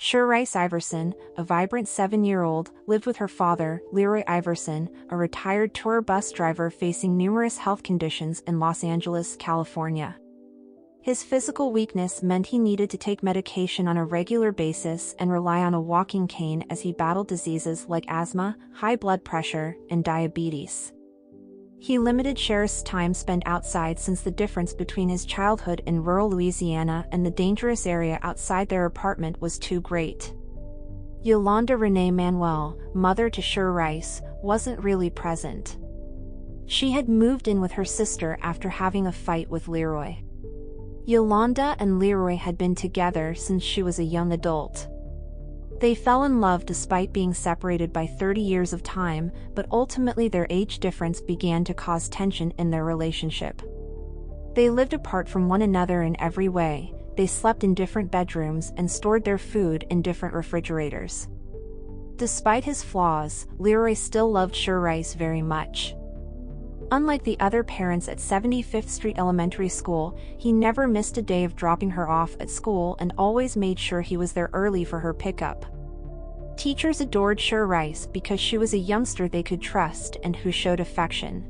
Sherrice Iverson, a vibrant 7-year-old, lived with her father, Leroy Iverson, a retired tour bus driver facing numerous health conditions in Los Angeles, California. His physical weakness meant he needed to take medication on a regular basis and rely on a walking cane as he battled diseases like asthma, high blood pressure, and diabetes. He limited Sherrice's time spent outside since the difference between his childhood in rural Louisiana and the dangerous area outside their apartment was too great. Yolanda Renee Manuel, mother to Sherrice, wasn't really present. She had moved in with her sister after having a fight with Leroy. Yolanda and Leroy had been together since she was a young adult. They fell in love despite being separated by 30 years of time, but ultimately their age difference began to cause tension in their relationship. They lived apart from one another in every way. They slept in different bedrooms and stored their food in different refrigerators. Despite his flaws, Leroy still loved Sherrice very much. Unlike the other parents at 75th Street Elementary School, he never missed a day of dropping her off at school and always made sure he was there early for her pickup. Teachers adored Sherrice because she was a youngster they could trust and who showed affection.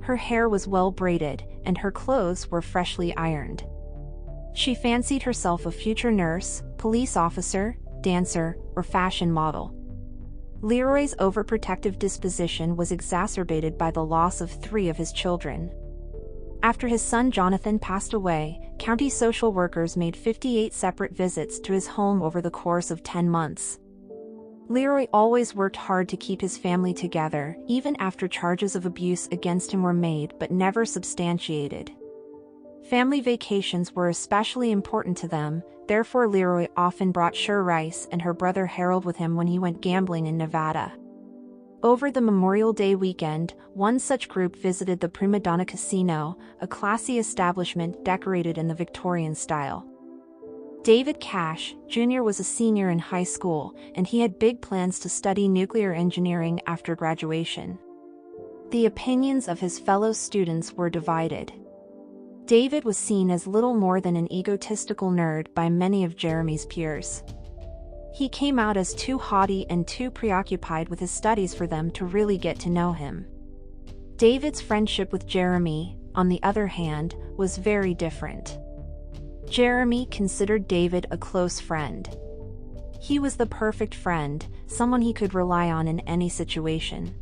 Her hair was well braided, and her clothes were freshly ironed. She fancied herself a future nurse, police officer, dancer, or fashion model. Leroy's overprotective disposition was exacerbated by the loss of 3 of his children. After his son Jonathan passed away, county social workers made 58 separate visits to his home over the course of 10 months. Leroy always worked hard to keep his family together, even after charges of abuse against him were made but never substantiated. Family vacations were especially important to them, therefore Leroy often brought Sherrice and her brother Harold with him when he went gambling in Nevada. Over the Memorial Day weekend, one such group visited the Prima Donna Casino, a classy establishment decorated in the Victorian style. David Cash, Jr. was a senior in high school, and he had big plans to study nuclear engineering after graduation. The opinions of his fellow students were divided. David was seen as little more than an egotistical nerd by many of Jeremy's peers. He came out as too haughty and too preoccupied with his studies for them to really get to know him. David's friendship with Jeremy, on the other hand, was very different. Jeremy considered David a close friend. He was the perfect friend, someone he could rely on in any situation.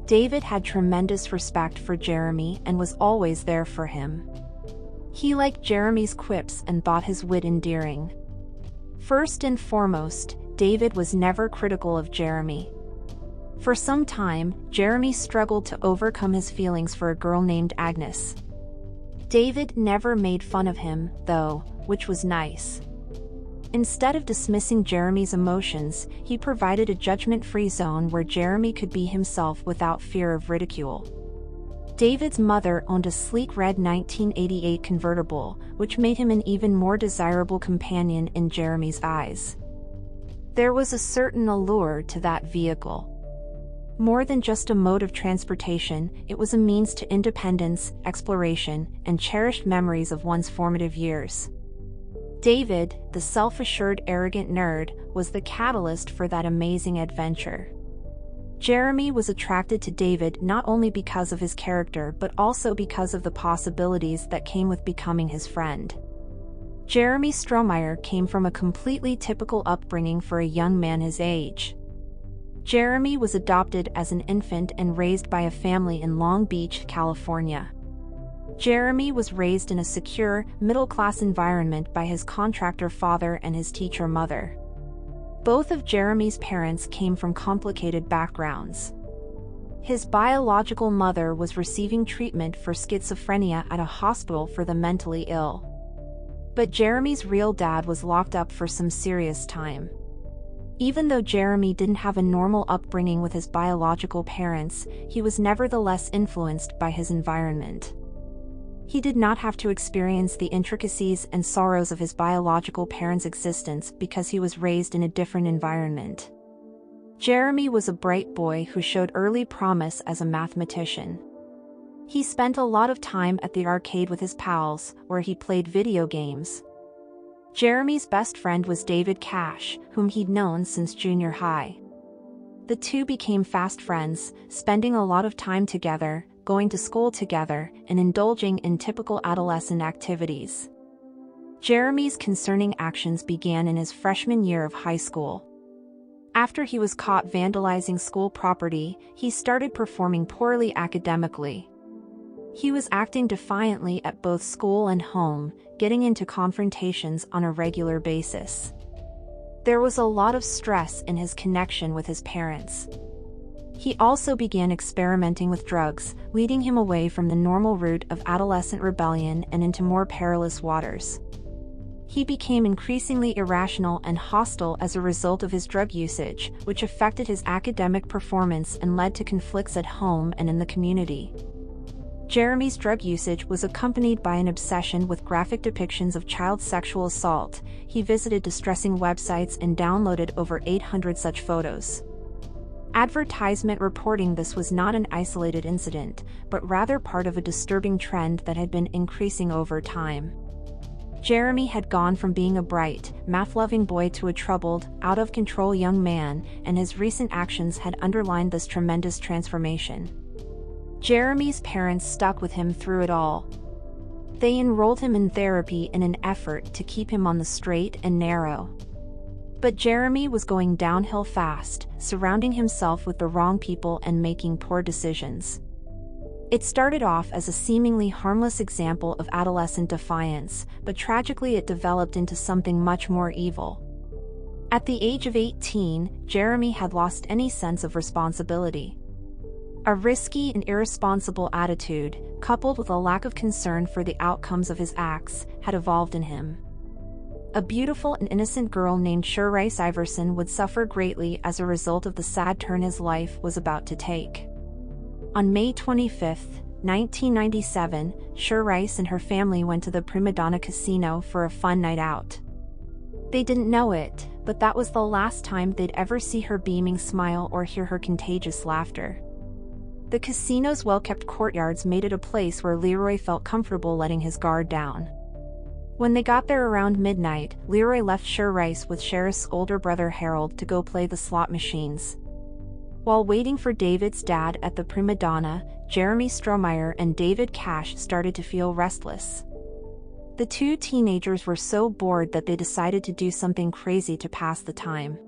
David had tremendous respect for Jeremy and was always there for him. He liked Jeremy's quips and thought his wit endearing. First and foremost, David was never critical of Jeremy. For some time, Jeremy struggled to overcome his feelings for a girl named Agnes. David never made fun of him, though, which was nice. Instead of dismissing Jeremy's emotions, he provided a judgment-free zone where Jeremy could be himself without fear of ridicule. David's mother owned a sleek red 1988 convertible, which made him an even more desirable companion in Jeremy's eyes. There was a certain allure to that vehicle. More than just a mode of transportation, it was a means to independence, exploration, and cherished memories of one's formative years. David, the self-assured arrogant nerd, was the catalyst for that amazing adventure. Jeremy was attracted to David not only because of his character but also because of the possibilities that came with becoming his friend. Jeremy Strohmeyer came from a completely typical upbringing for a young man his age. Jeremy was adopted as an infant and raised by a family in Long Beach, California. Jeremy was raised in a secure, middle-class environment by his contractor father and his teacher mother. Both of Jeremy's parents came from complicated backgrounds. His biological mother was receiving treatment for schizophrenia at a hospital for the mentally ill. But Jeremy's real dad was locked up for some serious time. Even though Jeremy didn't have a normal upbringing with his biological parents, he was nevertheless influenced by his environment. He did not have to experience the intricacies and sorrows of his biological parents' existence because he was raised in a different environment. Jeremy was a bright boy who showed early promise as a mathematician. He spent a lot of time at the arcade with his pals, where he played video games. Jeremy's best friend was David Cash, whom he'd known since junior high. The two became fast friends, spending a lot of time together, going to school together, and indulging in typical adolescent activities. Jeremy's concerning actions began in his freshman year of high school. After he was caught vandalizing school property, he started performing poorly academically. He was acting defiantly at both school and home, getting into confrontations on a regular basis. There was a lot of stress in his connection with his parents. He also began experimenting with drugs, leading him away from the normal route of adolescent rebellion and into more perilous waters. He became increasingly irrational and hostile as a result of his drug usage, which affected his academic performance and led to conflicts at home and in the community. Jeremy's drug usage was accompanied by an obsession with graphic depictions of child sexual assault. He visited distressing websites and downloaded over 800 such photos. Advertisement reporting this was not an isolated incident, but rather part of a disturbing trend that had been increasing over time. Jeremy had gone from being a bright, math-loving boy to a troubled, out-of-control young man, and his recent actions had underlined this tremendous transformation. Jeremy's parents stuck with him through it all. They enrolled him in therapy in an effort to keep him on the straight and narrow. But Jeremy was going downhill fast, surrounding himself with the wrong people and making poor decisions. It started off as a seemingly harmless example of adolescent defiance, but tragically it developed into something much more evil. At the age of 18, Jeremy had lost any sense of responsibility. A risky and irresponsible attitude, coupled with a lack of concern for the outcomes of his acts, had evolved in him. A beautiful and innocent girl named Sherrice Iverson would suffer greatly as a result of the sad turn his life was about to take. On May 25, 1997, Sherrice and her family went to the Prima Donna Casino for a fun night out. They didn't know it, but that was the last time they'd ever see her beaming smile or hear her contagious laughter. The casino's well-kept courtyards made it a place where Leroy felt comfortable letting his guard down. When they got there around midnight, Leroy left Sherrice with Sherrice's older brother Harold to go play the slot machines. While waiting for David's dad at the Prima Donna, Jeremy Strohmeyer and David Cash started to feel restless. The two teenagers were so bored that they decided to do something crazy to pass the time.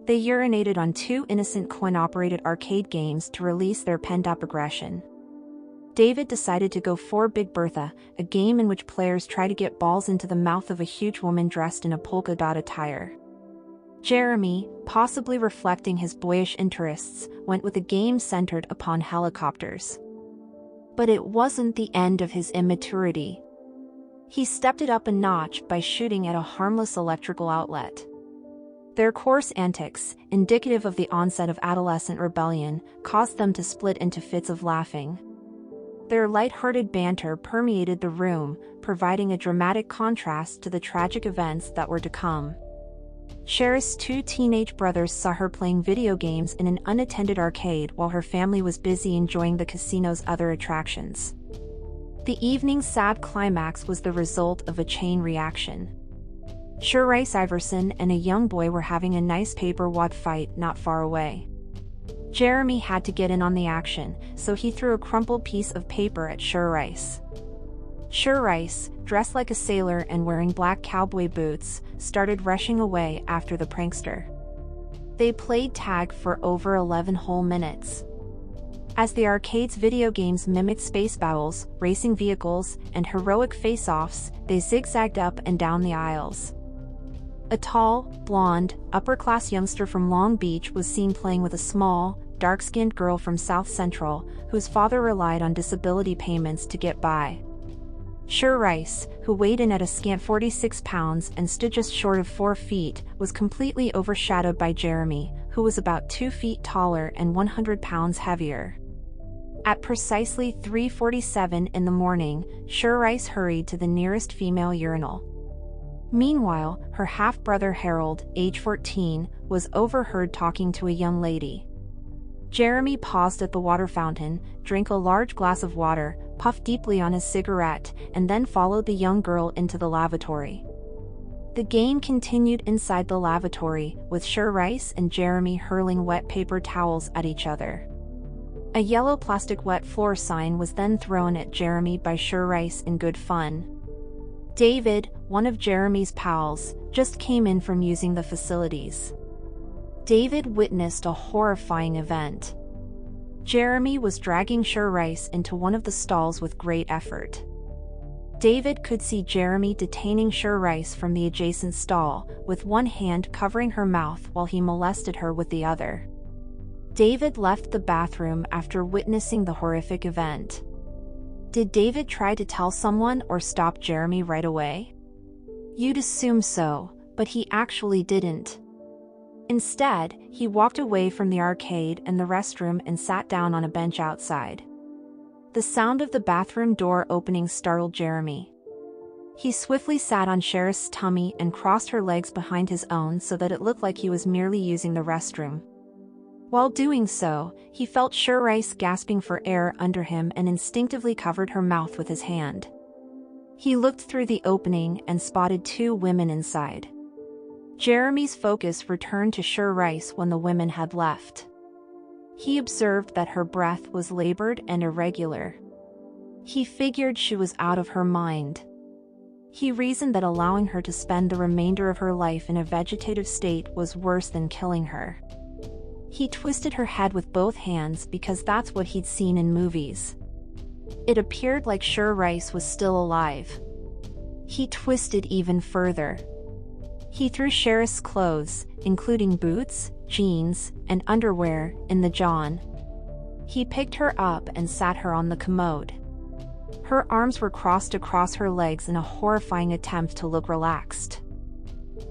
They urinated on two innocent coin-operated arcade games to release their pent-up aggression. David decided to go for Big Bertha, a game in which players try to get balls into the mouth of a huge woman dressed in a polka dot attire. Jeremy, possibly reflecting his boyish interests, went with a game centered upon helicopters. But it wasn't the end of his immaturity. He stepped it up a notch by shooting at a harmless electrical outlet. Their coarse antics, indicative of the onset of adolescent rebellion, caused them to split into fits of laughing. Their light-hearted banter permeated the room, providing a dramatic contrast to the tragic events that were to come. Sherrice's two teenage brothers saw her playing video games in an unattended arcade while her family was busy enjoying the casino's other attractions. The evening's sad climax was the result of a chain reaction. Sherrice Iverson and a young boy were having a nice paper wad fight not far away. Jeremy had to get in on the action, so he threw a crumpled piece of paper at Sherrice. Sherrice, dressed like a sailor and wearing black cowboy boots, started rushing away after the prankster. They played tag for over 11 whole minutes. As the arcade's video games mimicked space battles, racing vehicles, and heroic face-offs, they zigzagged up and down the aisles. A tall, blonde, upper-class youngster from Long Beach was seen playing with a small, dark-skinned girl from South Central, whose father relied on disability payments to get by. Sherrice, who weighed in at a scant 46 pounds and stood just short of 4 feet, was completely overshadowed by Jeremy, who was about 2 feet taller and 100 pounds heavier. At precisely 3:47 in the morning, Sherrice hurried to the nearest female urinal. Meanwhile, her half-brother Harold, age 14, was overheard talking to a young lady. Jeremy paused at the water fountain, drank a large glass of water, puffed deeply on his cigarette, and then followed the young girl into the lavatory. The game continued inside the lavatory, with Sherrice and Jeremy hurling wet paper towels at each other. A yellow plastic wet floor sign was then thrown at Jeremy by Sherrice in good fun. David, one of Jeremy's pals, just came in from using the facilities. David witnessed a horrifying event. Jeremy was dragging Sherrice into one of the stalls with great effort. David could see Jeremy detaining Sherrice from the adjacent stall, with one hand covering her mouth while he molested her with the other. David left the bathroom after witnessing the horrific event. Did David try to tell someone or stop Jeremy right away? You'd assume so, but he actually didn't. Instead, he walked away from the arcade and the restroom and sat down on a bench outside. The sound of the bathroom door opening startled Jeremy. He swiftly sat on Sherrice's tummy and crossed her legs behind his own so that it looked like he was merely using the restroom. While doing so, he felt Sherrice gasping for air under him and instinctively covered her mouth with his hand. He looked through the opening and spotted two women inside. Jeremy's focus returned to Sherrice when the women had left. He observed that her breath was labored and irregular. He figured she was out of her mind. He reasoned that allowing her to spend the remainder of her life in a vegetative state was worse than killing her. He twisted her head with both hands because that's what he'd seen in movies. It appeared like Sherrice was still alive. He twisted even further. He threw Sherrice's clothes, including boots, jeans, and underwear, in the john. He picked her up and sat her on the commode. Her arms were crossed across her legs in a horrifying attempt to look relaxed.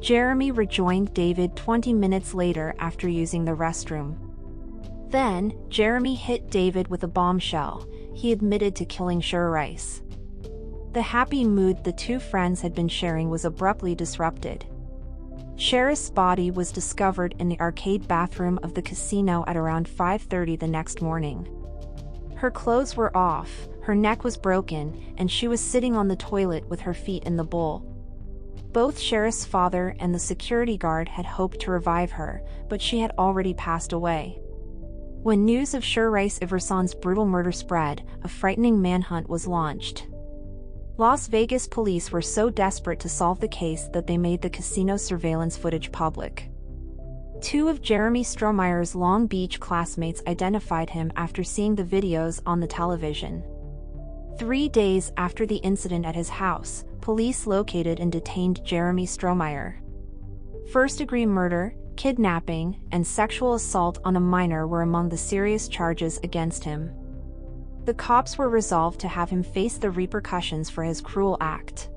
Jeremy rejoined David 20 minutes later after using the restroom. Then, Jeremy hit David with a bombshell. He admitted to killing Sherrice. The happy mood the two friends had been sharing was abruptly disrupted. Sherrice's body was discovered in the arcade bathroom of the casino at around 5:30 the next morning. Her clothes were off, her neck was broken, and she was sitting on the toilet with her feet in the bowl. Both Sherrice's father and the security guard had hoped to revive her, but she had already passed away. When news of Sherrice Iverson's brutal murder spread, a frightening manhunt was launched. Las Vegas police were so desperate to solve the case that they made the casino surveillance footage public. Two of Jeremy Strohmeyer's Long Beach classmates identified him after seeing the videos on the television. 3 days after the incident at his house, police located and detained Jeremy Strohmeyer. First-degree murder, kidnapping, and sexual assault on a minor were among the serious charges against him. The cops were resolved to have him face the repercussions for his cruel act.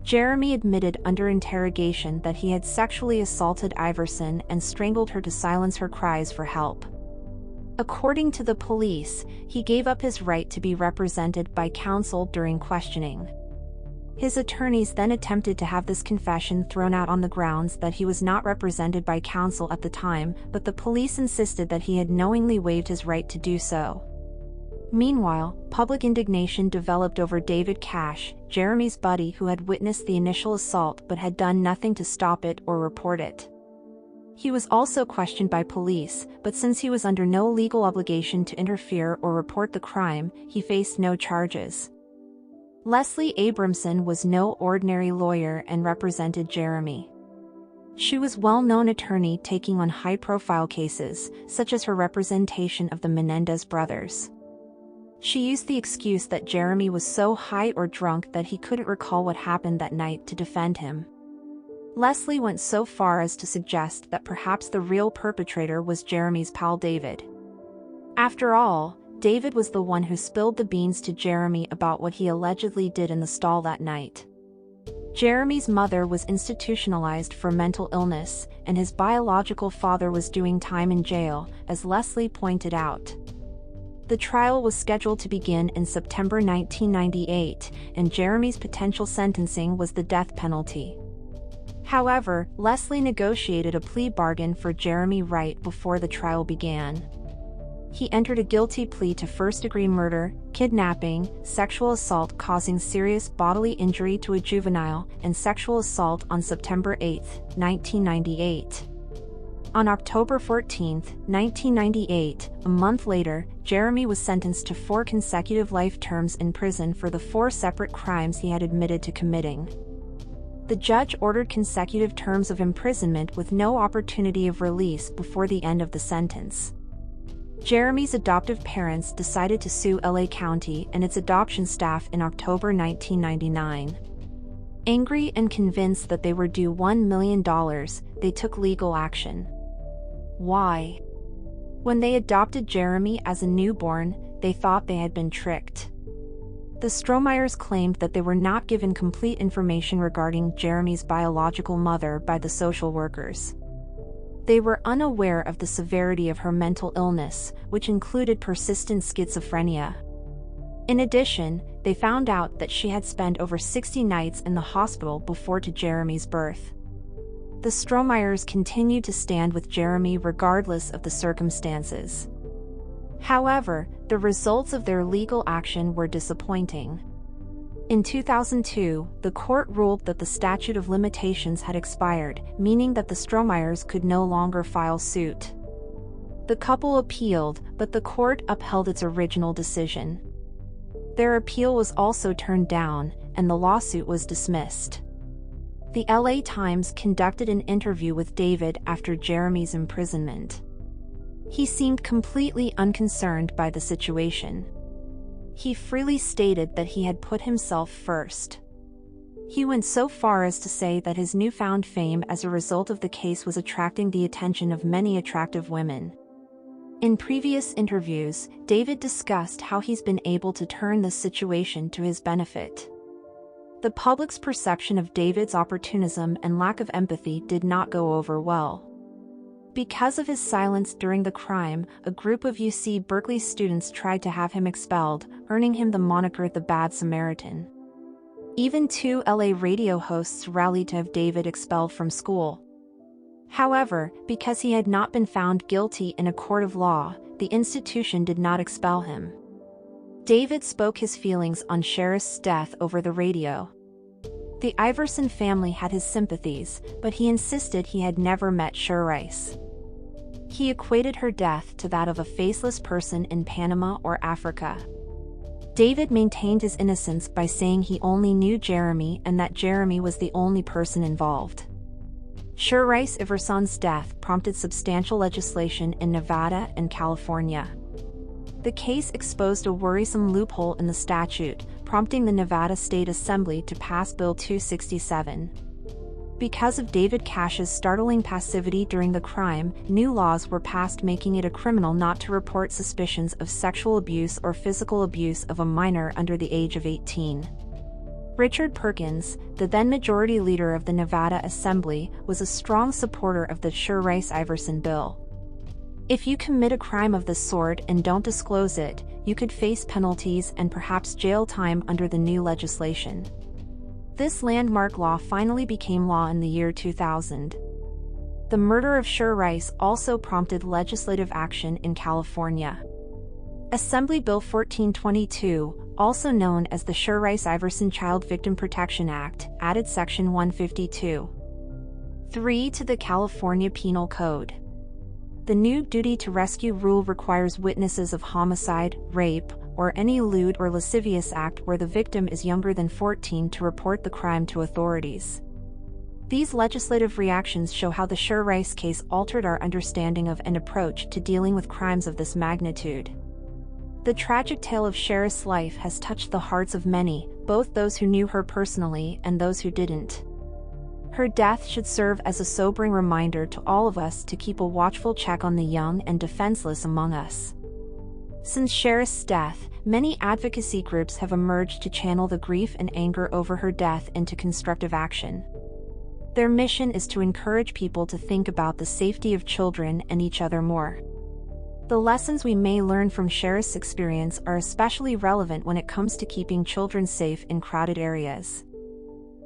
Jeremy admitted under interrogation that he had sexually assaulted Iverson and strangled her to silence her cries for help. According to the police, he gave up his right to be represented by counsel during questioning. His attorneys then attempted to have this confession thrown out on the grounds that he was not represented by counsel at the time, but the police insisted that he had knowingly waived his right to do so. Meanwhile, public indignation developed over David Cash, Jeremy's buddy who had witnessed the initial assault but had done nothing to stop it or report it. He was also questioned by police, but since he was under no legal obligation to interfere or report the crime, he faced no charges. Leslie Abramson was no ordinary lawyer and represented Jeremy. She was a well-known attorney taking on high-profile cases, such as her representation of the Menendez brothers. She used the excuse that Jeremy was so high or drunk that he couldn't recall what happened that night to defend him. Leslie went so far as to suggest that perhaps the real perpetrator was Jeremy's pal David. After all, David was the one who spilled the beans to Jeremy about what he allegedly did in the stall that night. Jeremy's mother was institutionalized for mental illness, and his biological father was doing time in jail, as Leslie pointed out. The trial was scheduled to begin in September 1998, and Jeremy's potential sentencing was the death penalty. However, Leslie negotiated a plea bargain for Jeremy right before the trial began. He entered a guilty plea to first-degree murder, kidnapping, sexual assault causing serious bodily injury to a juvenile, and sexual assault on September 8, 1998. On October 14, 1998, a month later, Jeremy was sentenced to 4 consecutive life terms in prison for the 4 separate crimes he had admitted to committing. The judge ordered consecutive terms of imprisonment with no opportunity of release before the end of the sentence. Jeremy's adoptive parents decided to sue LA County and its adoption staff in October 1999. Angry and convinced that they were due $1 million, they took legal action. Why? When they adopted Jeremy as a newborn, they thought they had been tricked. The Strohmeyers claimed that they were not given complete information regarding Jeremy's biological mother by the social workers. They were unaware of the severity of her mental illness, which included persistent schizophrenia. In addition, they found out that she had spent over 60 nights in the hospital before Jeremy's birth. The Strohmeyers continued to stand with Jeremy regardless of the circumstances. However, the results of their legal action were disappointing. In 2002, the court ruled that the statute of limitations had expired, meaning that the Strohmeyers could no longer file suit. The couple appealed, but the court upheld its original decision. Their appeal was also turned down, and the lawsuit was dismissed. The LA Times conducted an interview with David after Jeremy's imprisonment. He seemed completely unconcerned by the situation. He freely stated that he had put himself first. He went so far as to say that his newfound fame as a result of the case was attracting the attention of many attractive women. In previous interviews, David discussed how he's been able to turn this situation to his benefit. The public's perception of David's opportunism and lack of empathy did not go over well. Because of his silence during the crime, a group of UC Berkeley students tried to have him expelled, earning him the moniker the Bad Samaritan. Even 2 LA radio hosts rallied to have David expelled from school. However, because he had not been found guilty in a court of law, the institution did not expel him. David spoke his feelings on Sherrice's death over the radio. The Iverson family had his sympathies, but he insisted he had never met Sherrice. He equated her death to that of a faceless person in Panama or Africa. David maintained his innocence by saying he only knew Jeremy and that Jeremy was the only person involved. Sherrice Iverson's death prompted substantial legislation in Nevada and California. The case exposed a worrisome loophole in the statute, prompting the Nevada State Assembly to pass Bill 267. Because of David Cash's startling passivity during the crime, new laws were passed making it a criminal not to report suspicions of sexual abuse or physical abuse of a minor under the age of 18. Richard Perkins, the then majority leader of the Nevada Assembly, was a strong supporter of the Sherrice Iverson bill. If you commit a crime of this sort and don't disclose it, you could face penalties and perhaps jail time under the new legislation. This landmark law finally became law in the year 2000. The murder of Sherrice also prompted legislative action in California. Assembly Bill 1422, also known as the Sherrice Iverson Child Victim Protection Act, added Section 152(3) to the California Penal Code. The new duty to rescue rule requires witnesses of homicide, rape, or any lewd or lascivious act where the victim is younger than 14 to report the crime to authorities. These legislative reactions show how the Sherrice case altered our understanding of and approach to dealing with crimes of this magnitude. The tragic tale of Sherrice's life has touched the hearts of many, both those who knew her personally and those who didn't. Her death should serve as a sobering reminder to all of us to keep a watchful check on the young and defenseless among us. Since Sherrice's death, many advocacy groups have emerged to channel the grief and anger over her death into constructive action. Their mission is to encourage people to think about the safety of children and each other more. The lessons we may learn from Sherrice's experience are especially relevant when it comes to keeping children safe in crowded areas.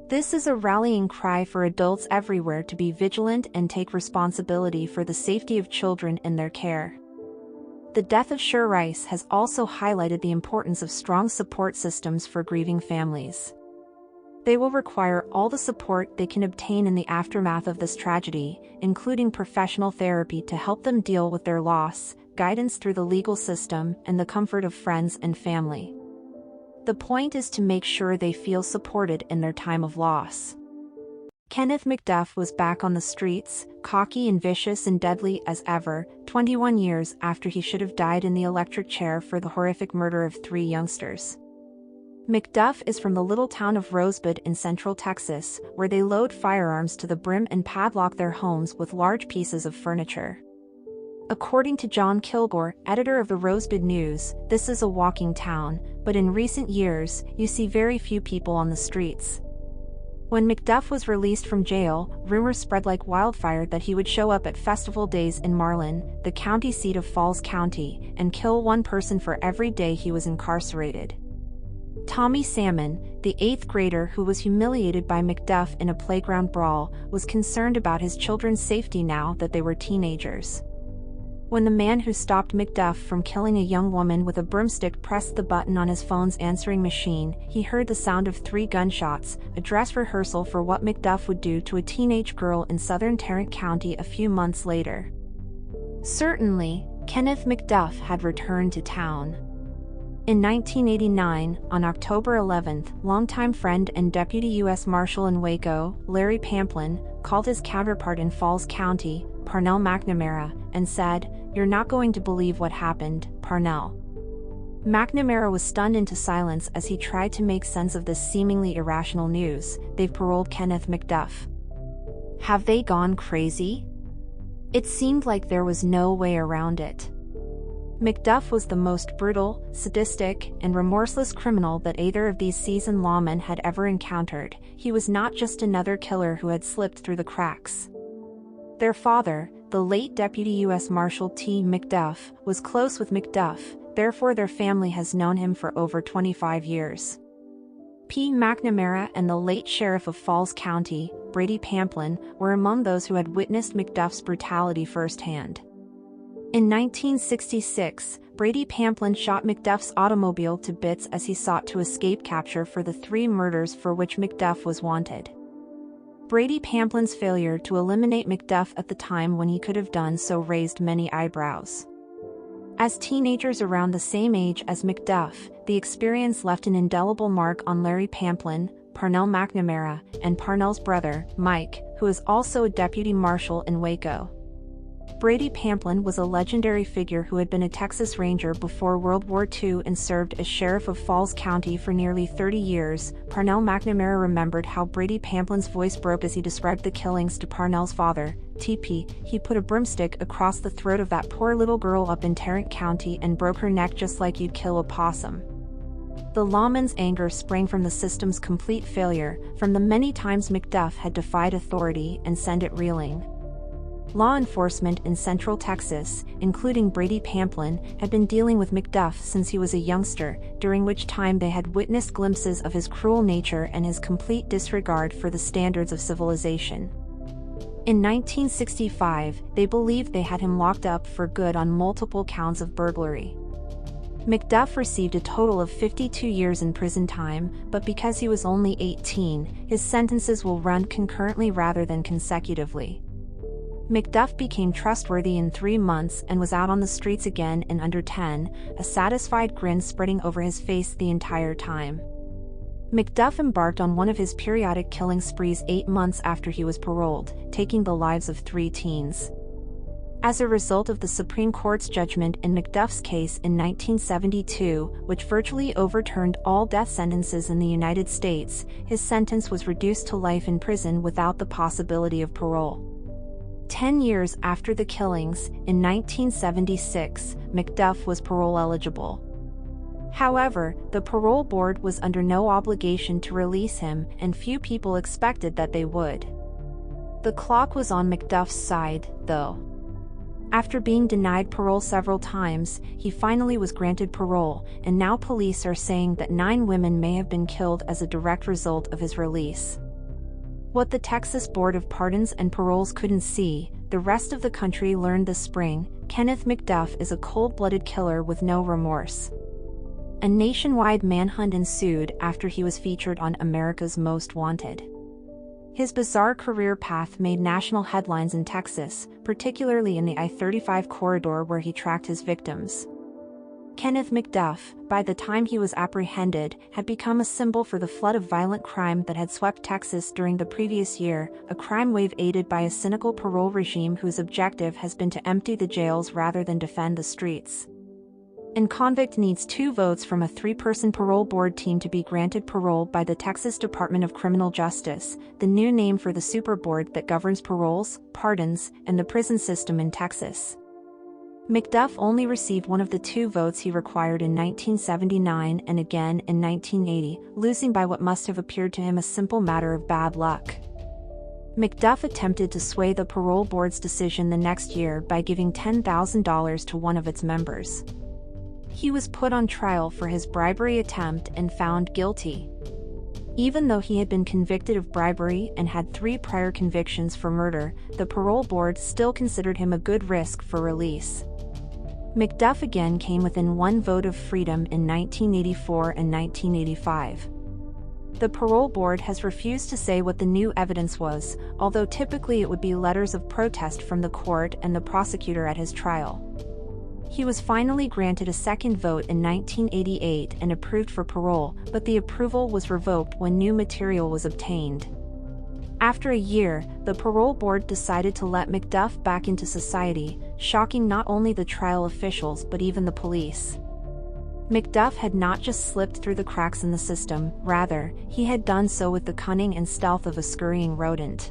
This is a rallying cry for adults everywhere to be vigilant and take responsibility for the safety of children in their care. The death of Sherrice has also highlighted the importance of strong support systems for grieving families. They will require all the support they can obtain in the aftermath of this tragedy, including professional therapy to help them deal with their loss, guidance through the legal system, and the comfort of friends and family. The point is to make sure they feel supported in their time of loss. Kenneth McDuff was back on the streets, cocky and vicious and deadly as ever, 21 years after he should have died in the electric chair for the horrific murder of 3 youngsters. McDuff is from the little town of Rosebud in central Texas, where they load firearms to the brim and padlock their homes with large pieces of furniture. According to John Kilgore, editor of the Rosebud News, this is a walking town, but in recent years, you see very few people on the streets. When McDuff was released from jail, rumors spread like wildfire that he would show up at festival days in Marlin, the county seat of Falls County, and kill 1 person for every day he was incarcerated. Tommy Salmon, the 8th grader who was humiliated by McDuff in a playground brawl, was concerned about his children's safety now that they were teenagers. When the man who stopped McDuff from killing a young woman with a broomstick pressed the button on his phone's answering machine, he heard the sound of 3 gunshots, a dress rehearsal for what McDuff would do to a teenage girl in southern Tarrant County a few months later. Certainly, Kenneth McDuff had returned to town. In 1989, on October 11, longtime friend and Deputy U.S. Marshal in Waco, Larry Pamplin, called his counterpart in Falls County, Parnell McNamara, and said, "You're not going to believe what happened, Parnell." McNamara was stunned into silence as he tried to make sense of this seemingly irrational news. "They've paroled Kenneth McDuff. Have they gone crazy?" It seemed like there was no way around it. McDuff was the most brutal, sadistic, and remorseless criminal that either of these seasoned lawmen had ever encountered. He was not just another killer who had slipped through the cracks. Their father, the late Deputy U.S. Marshal T. McDuff, was close with McDuff, therefore their family has known him for over 25 years. P. McNamara and the late Sheriff of Falls County, Brady Pamplin, were among those who had witnessed McDuff's brutality firsthand. In 1966, Brady Pamplin shot McDuff's automobile to bits as he sought to escape capture for the 3 murders for which McDuff was wanted. Brady Pamplin's failure to eliminate McDuff at the time when he could have done so raised many eyebrows. As teenagers around the same age as McDuff, the experience left an indelible mark on Larry Pamplin, Parnell McNamara, and Parnell's brother, Mike, who is also a deputy marshal in Waco. Brady Pamplin was a legendary figure who had been a Texas Ranger before World War II and served as sheriff of Falls County for nearly 30 years. Parnell McNamara remembered how Brady Pamplin's voice broke as he described the killings to Parnell's father, TP. "He put a broomstick across the throat of that poor little girl up in Tarrant County and broke her neck just like you'd kill a possum." The lawman's anger sprang from the system's complete failure, from the many times McDuff had defied authority and sent it reeling. Law enforcement in Central Texas, including Brady Pamplin, had been dealing with McDuff since he was a youngster, during which time they had witnessed glimpses of his cruel nature and his complete disregard for the standards of civilization. In 1965, they believed they had him locked up for good on multiple counts of burglary. McDuff received a total of 52 years in prison time, but because he was only 18, his sentences will run concurrently rather than consecutively. McDuff became trustworthy in 3 months and was out on the streets again in under 10, a satisfied grin spreading over his face the entire time. McDuff embarked on one of his periodic killing sprees 8 months after he was paroled, taking the lives of 3 teens. As a result of the Supreme Court's judgment in McDuff's case in 1972, which virtually overturned all death sentences in the United States, his sentence was reduced to life in prison without the possibility of parole. 10 years after the killings, in 1976, McDuff was parole eligible. However, the parole board was under no obligation to release him, and few people expected that they would. The clock was on McDuff's side, though. After being denied parole several times, he finally was granted parole, and now police are saying that 9 women may have been killed as a direct result of his release. What the Texas Board of Pardons and Paroles couldn't see, the rest of the country learned this spring. Kenneth McDuff is a cold-blooded killer with no remorse. A nationwide manhunt ensued after he was featured on America's Most Wanted. His bizarre career path made national headlines in Texas, particularly in the I-35 corridor where he tracked his victims. Kenneth McDuff, by the time he was apprehended, had become a symbol for the flood of violent crime that had swept Texas during the previous year, a crime wave aided by a cynical parole regime whose objective has been to empty the jails rather than defend the streets. An convict needs 2 votes from a 3-person parole board team to be granted parole by the Texas Department of Criminal Justice, the new name for the super board that governs paroles, pardons, and the prison system in Texas. McDuff only received one of the 2 votes he required in 1979 and again in 1980, losing by what must have appeared to him a simple matter of bad luck. McDuff attempted to sway the parole board's decision the next year by giving $10,000 to one of its members. He was put on trial for his bribery attempt and found guilty. Even though he had been convicted of bribery and had 3 prior convictions for murder, the parole board still considered him a good risk for release. McDuff again came within 1 vote of freedom in 1984 and 1985. The parole board has refused to say what the new evidence was, although typically it would be letters of protest from the court and the prosecutor at his trial. He was finally granted a second vote in 1988 and approved for parole, but the approval was revoked when new material was obtained. After a year, the parole board decided to let McDuff back into society, shocking not only the trial officials but even the police. McDuff had not just slipped through the cracks in the system, rather, he had done so with the cunning and stealth of a scurrying rodent.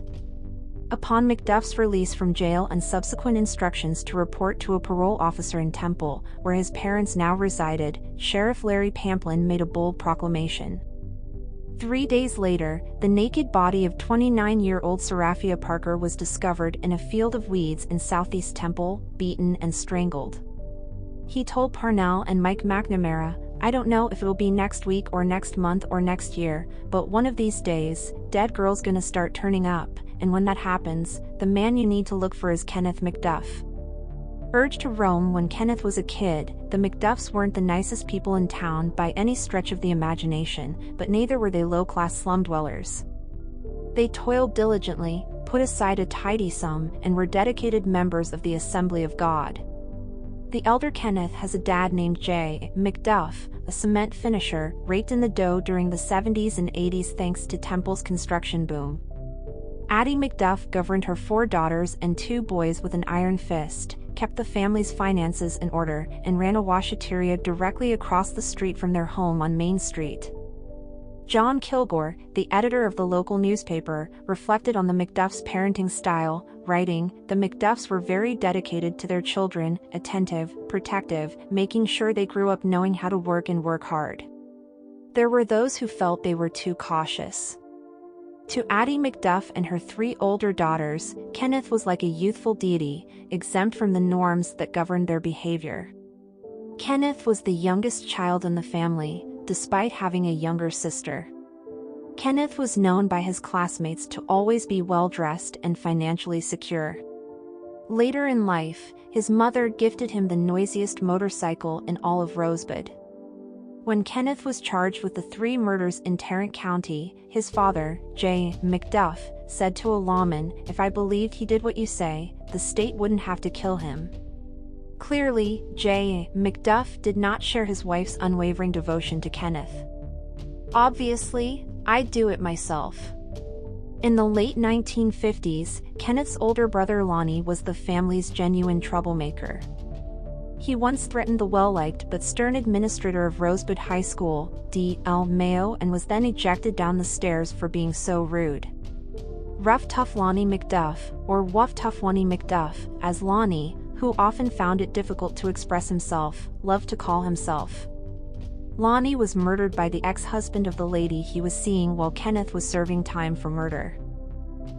Upon McDuff's release from jail and subsequent instructions to report to a parole officer in Temple, where his parents now resided, Sheriff Larry Pamplin made a bold proclamation. 3 days later, the naked body of 29-year-old Seraphia Parker was discovered in a field of weeds in southeast Temple, beaten and strangled. He told Parnell and Mike McNamara, "I don't know if it'll be next week or next month or next year, but one of these days, dead girl's gonna start turning up. And when that happens, the man you need to look for is Kenneth McDuff." Urged to roam when Kenneth was a kid, the McDuffs weren't the nicest people in town by any stretch of the imagination, but neither were they low-class slum dwellers. They toiled diligently, put aside a tidy sum, and were dedicated members of the Assembly of God. The elder Kenneth has a dad named J. McDuff, a cement finisher, raked in the dough during the 70s and 80s thanks to Temple's construction boom. Addie McDuff governed her 4 daughters and 2 boys with an iron fist, kept the family's finances in order, and ran a washateria directly across the street from their home on Main Street. John Kilgore, the editor of the local newspaper, reflected on the McDuffs' parenting style, writing, "The McDuffs were very dedicated to their children, attentive, protective, making sure they grew up knowing how to work and work hard. There were those who felt they were too cautious." To Addie McDuff and her 3 older daughters, Kenneth was like a youthful deity, exempt from the norms that governed their behavior. Kenneth was the youngest child in the family, despite having a younger sister. Kenneth was known by his classmates to always be well-dressed and financially secure. Later in life, his mother gifted him the noisiest motorcycle in all of Rosebud. When Kenneth was charged with the 3 murders in Tarrant County, his father, J. McDuff, said to a lawman, "If I believed he did what you say, the state wouldn't have to kill him." Clearly, J. McDuff did not share his wife's unwavering devotion to Kenneth. "Obviously, I'd do it myself." In the late 1950s, Kenneth's older brother Lonnie was the family's genuine troublemaker. He once threatened the well-liked but stern administrator of Rosebud High School, D.L. Mayo, and was then ejected down the stairs for being so rude. Rough Tough Lonnie McDuff, or Wuff Tough Lonnie McDuff, as Lonnie, who often found it difficult to express himself, loved to call himself. Lonnie was murdered by the ex-husband of the lady he was seeing while Kenneth was serving time for murder.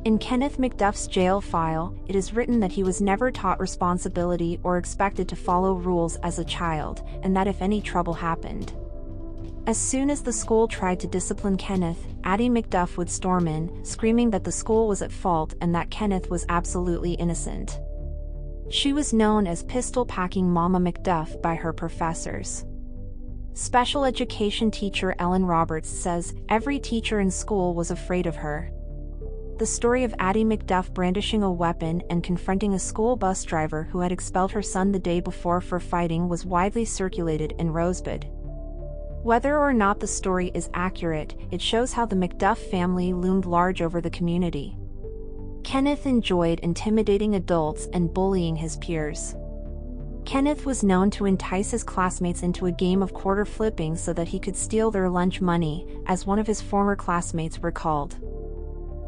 In Kenneth McDuff's jail file, it is written that he was never taught responsibility or expected to follow rules as a child, and that if any trouble happened. As soon as the school tried to discipline Kenneth, Addie McDuff would storm in, screaming that the school was at fault and that Kenneth was absolutely innocent. She was known as pistol-packing Mama Macduff by her professors. Special education teacher Ellen Roberts says every teacher in school was afraid of her. The story of Addie Macduff brandishing a weapon and confronting a school bus driver who had expelled her son the day before for fighting was widely circulated in Rosebud. Whether or not the story is accurate, it shows how the Macduff family loomed large over the community. Kenneth enjoyed intimidating adults and bullying his peers. Kenneth was known to entice his classmates into a game of quarter flipping so that he could steal their lunch money, as one of his former classmates recalled.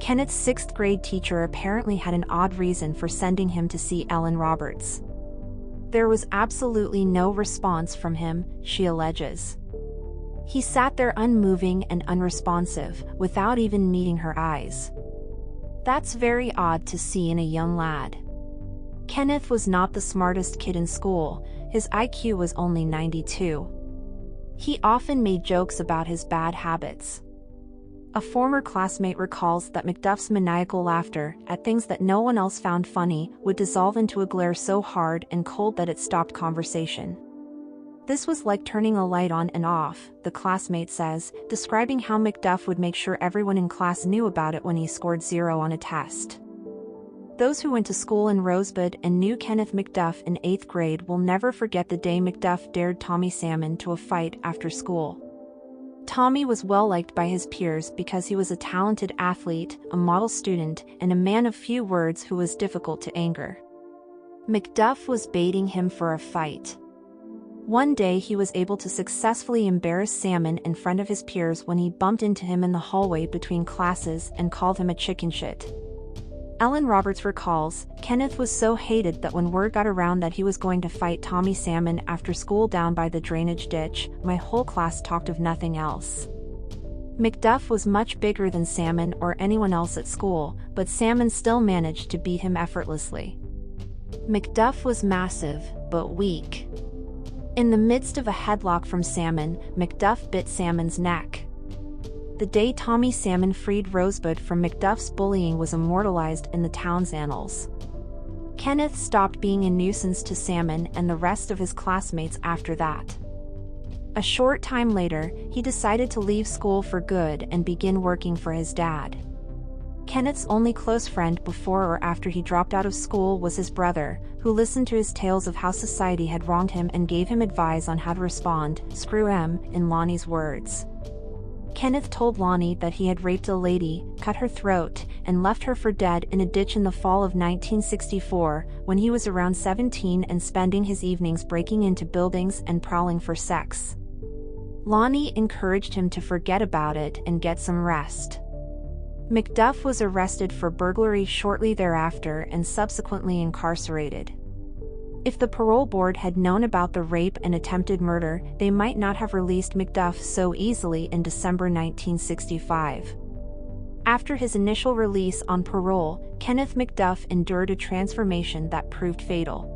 Kenneth's sixth-grade teacher apparently had an odd reason for sending him to see Ellen Roberts. There was absolutely no response from him, she alleges. He sat there unmoving and unresponsive, without even meeting her eyes. That's very odd to see in a young lad. Kenneth was not the smartest kid in school, his IQ was only 92. He often made jokes about his bad habits. A former classmate recalls that Macduff's maniacal laughter, at things that no one else found funny, would dissolve into a glare so hard and cold that it stopped conversation. This was like turning a light on and off, the classmate says, describing how Macduff would make sure everyone in class knew about it when he scored 0 on a test. Those who went to school in Rosebud and knew Kenneth Macduff in 8th grade will never forget the day Macduff dared Tommy Salmon to a fight after school. Tommy was well-liked by his peers because he was a talented athlete, a model student, and a man of few words who was difficult to anger. Macduff was baiting him for a fight. One day he was able to successfully embarrass Salmon in front of his peers when he bumped into him in the hallway between classes and called him a chicken shit. Ellen Roberts recalls, Kenneth was so hated that when word got around that he was going to fight Tommy Salmon after school down by the drainage ditch, my whole class talked of nothing else. Macduff was much bigger than Salmon or anyone else at school, but Salmon still managed to beat him effortlessly. Macduff was massive, but weak. In the midst of a headlock from Salmon, Macduff bit Salmon's neck. The day Tommy Salmon freed Rosebud from Macduff's bullying was immortalized in the town's annals. Kenneth stopped being a nuisance to Salmon and the rest of his classmates after that. A short time later, he decided to leave school for good and begin working for his dad. Kenneth's only close friend before or after he dropped out of school was his brother, who listened to his tales of how society had wronged him and gave him advice on how to respond, "Screw 'em," in Lonnie's words. Kenneth told Lonnie that he had raped a lady, cut her throat, and left her for dead in a ditch in the fall of 1964, when he was around 17 and spending his evenings breaking into buildings and prowling for sex. Lonnie encouraged him to forget about it and get some rest. Macduff was arrested for burglary shortly thereafter and subsequently incarcerated. If the parole board had known about the rape and attempted murder, they might not have released Macduff so easily in December 1965. After his initial release on parole, Kenneth Macduff endured a transformation that proved fatal.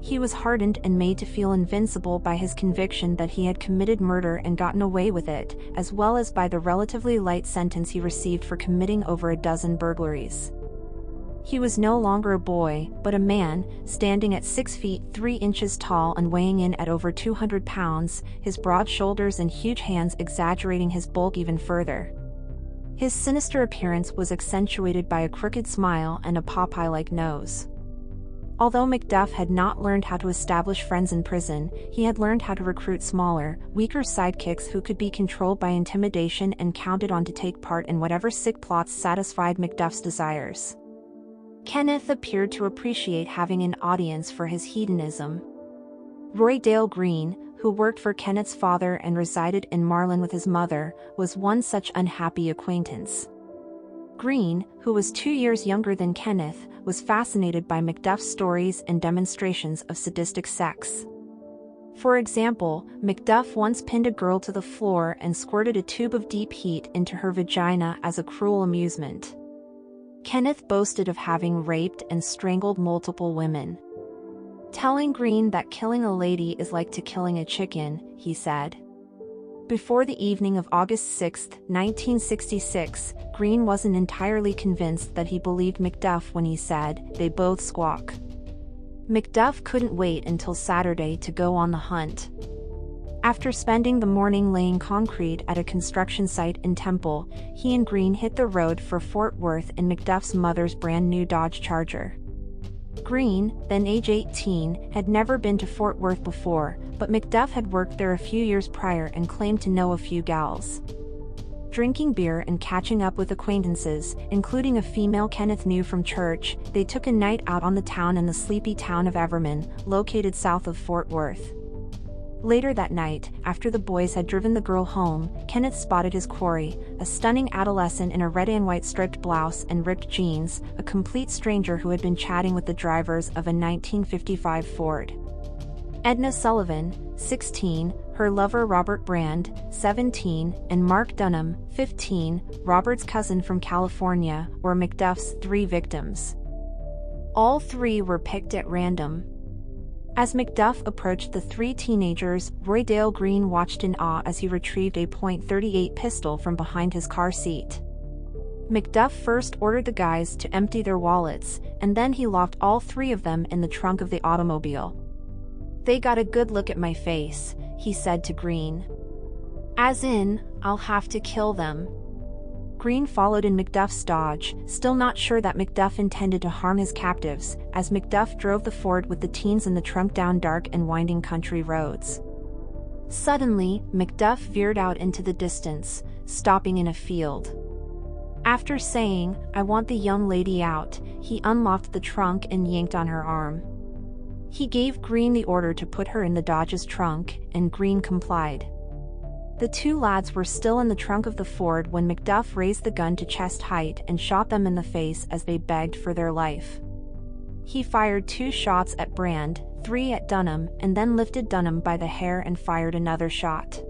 He was hardened and made to feel invincible by his conviction that he had committed murder and gotten away with it, as well as by the relatively light sentence he received for committing over a dozen burglaries. He was no longer a boy, but a man, standing at 6 feet 3 inches tall and weighing in at over 200 pounds, his broad shoulders and huge hands exaggerating his bulk even further. His sinister appearance was accentuated by a crooked smile and a Popeye-like nose. Although Macduff had not learned how to establish friends in prison, he had learned how to recruit smaller, weaker sidekicks who could be controlled by intimidation and counted on to take part in whatever sick plots satisfied Macduff's desires. Kenneth appeared to appreciate having an audience for his hedonism. Roy Dale Green, who worked for Kenneth's father and resided in Marlin with his mother, was one such unhappy acquaintance. Green, who was 2 years younger than Kenneth, was fascinated by Macduff's stories and demonstrations of sadistic sex. For example, Macduff once pinned a girl to the floor and squirted a tube of deep heat into her vagina as a cruel amusement. Kenneth boasted of having raped and strangled multiple women. Telling Green that killing a lady is like to killing a chicken, he said. Before the evening of August 6, 1966, Green wasn't entirely convinced that he believed Macduff when he said, "They both squawk." McDuff couldn't wait until Saturday to go on the hunt. After spending the morning laying concrete at a construction site in Temple, he and Green hit the road for Fort Worth in McDuff's mother's brand-new Dodge Charger. Green, then age 18, had never been to Fort Worth before, but McDuff had worked there a few years prior and claimed to know a few gals. Drinking beer and catching up with acquaintances, including a female Kenneth knew from church, they took a night out on the town in the sleepy town of Everman, located south of Fort Worth. Later that night, after the boys had driven the girl home, Kenneth spotted his quarry, a stunning adolescent in a red and white striped blouse and ripped jeans, a complete stranger who had been chatting with the drivers of a 1955 Ford. Edna Sullivan, 16, her lover Robert Brand, 17, and Mark Dunham, 15, Robert's cousin from California, were McDuff's 3 victims. All 3 were picked at random. As McDuff approached the 3 teenagers, Roy Dale Green watched in awe as he retrieved a .38 pistol from behind his car seat. McDuff first ordered the guys to empty their wallets, and then he locked all 3 of them in the trunk of the automobile. "They got a good look at my face," he said to Green. "As in, I'll have to kill them." Green followed in McDuff's Dodge, still not sure that McDuff intended to harm his captives, as McDuff drove the Ford with the teens in the trunk down dark and winding country roads. Suddenly, McDuff veered out into the distance, stopping in a field. After saying, "I want the young lady out," he unlocked the trunk and yanked on her arm. He gave Green the order to put her in the Dodge's trunk, and Green complied. The 2 lads were still in the trunk of the Ford when McDuff raised the gun to chest height and shot them in the face as they begged for their life. He fired 2 shots at Brand, 3 at Dunham, and then lifted Dunham by the hair and fired another shot.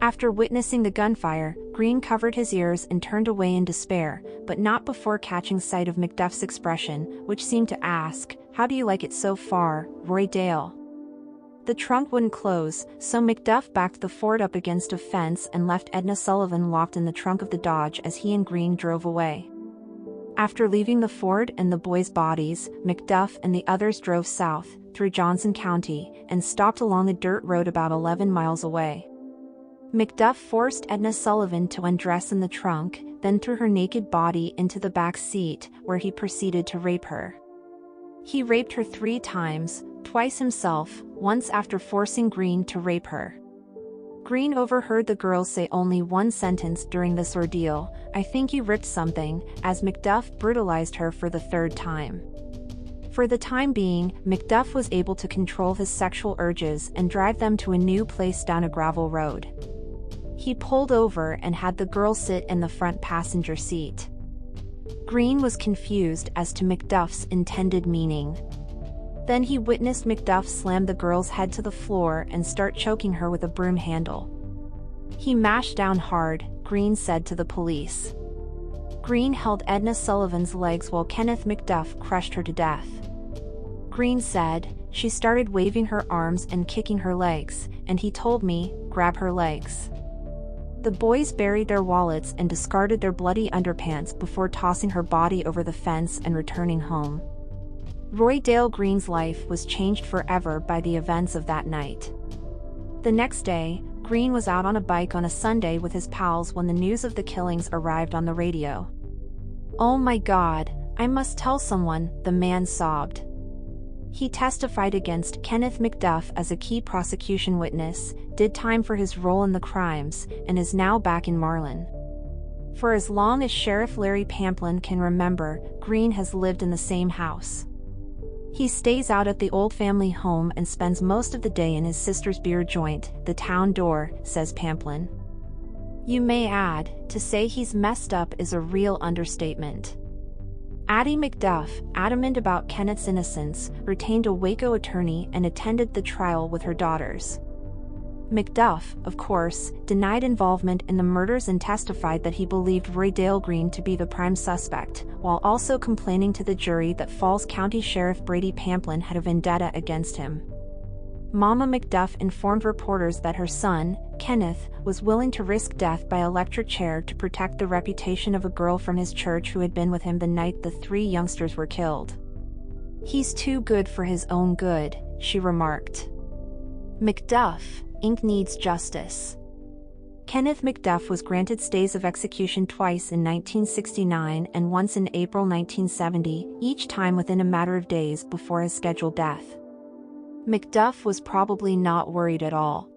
After witnessing the gunfire, Green covered his ears and turned away in despair, but not before catching sight of McDuff's expression, which seemed to ask, "How do you like it so far, Roy Dale?" The trunk wouldn't close, so McDuff backed the Ford up against a fence and left Edna Sullivan locked in the trunk of the Dodge as he and Green drove away. After leaving the Ford and the boys' bodies, McDuff and the others drove south, through Johnson County, and stopped along a dirt road about 11 miles away. McDuff forced Edna Sullivan to undress in the trunk, then threw her naked body into the back seat, where he proceeded to rape her. He raped her 3 times, twice himself, once after forcing Green to rape her. Green overheard the girls say only one sentence during this ordeal, "I think you ripped something," as McDuff brutalized her for the 3rd time. For the time being, McDuff was able to control his sexual urges and drive them to a new place down a gravel road. He pulled over and had the girl sit in the front passenger seat. Green was confused as to McDuff's intended meaning. Then he witnessed McDuff slam the girl's head to the floor and start choking her with a broom handle. "He mashed down hard," Green said to the police. Green held Edna Sullivan's legs while Kenneth McDuff crushed her to death. Green said, "She started waving her arms and kicking her legs, and he told me, 'Grab her legs.'" The boys buried their wallets and discarded their bloody underpants before tossing her body over the fence and returning home. Roy Dale Green's life was changed forever by the events of that night. The next day, Green was out on a bike on a Sunday with his pals when the news of the killings arrived on the radio. "Oh my God, I must tell someone," the man sobbed. He testified against Kenneth McDuff as a key prosecution witness, did time for his role in the crimes, and is now back in Marlin. For as long as Sheriff Larry Pamplin can remember, Green has lived in the same house. He stays out at the old family home and spends most of the day in his sister's beer joint, the Town Door, says Pamplin. You may add, to say he's messed up is a real understatement. Addie McDuff, adamant about Kenneth's innocence, retained a Waco attorney and attended the trial with her daughters. McDuff, of course, denied involvement in the murders and testified that he believed Roy Dale Green to be the prime suspect, while also complaining to the jury that Falls County Sheriff Brady Pamplin had a vendetta against him. Mama McDuff informed reporters that her son, Kenneth, was willing to risk death by electric chair to protect the reputation of a girl from his church who had been with him the night the 3 youngsters were killed. "He's too good for his own good," she remarked. Macduff, Inc. needs justice. Kenneth Macduff was granted stays of execution twice in 1969 and once in April 1970, each time within a matter of days before his scheduled death. Macduff was probably not worried at all.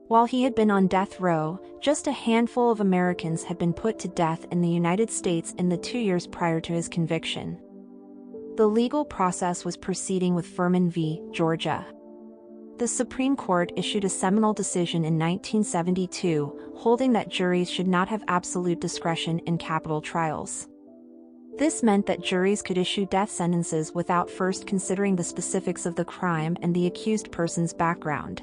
While he had been on death row, just a handful of Americans had been put to death in the United States in the 2 years prior to his conviction. The legal process was proceeding with Furman v. Georgia. The Supreme Court issued a seminal decision in 1972, holding that juries should not have absolute discretion in capital trials. This meant that juries could issue death sentences without first considering the specifics of the crime and the accused person's background.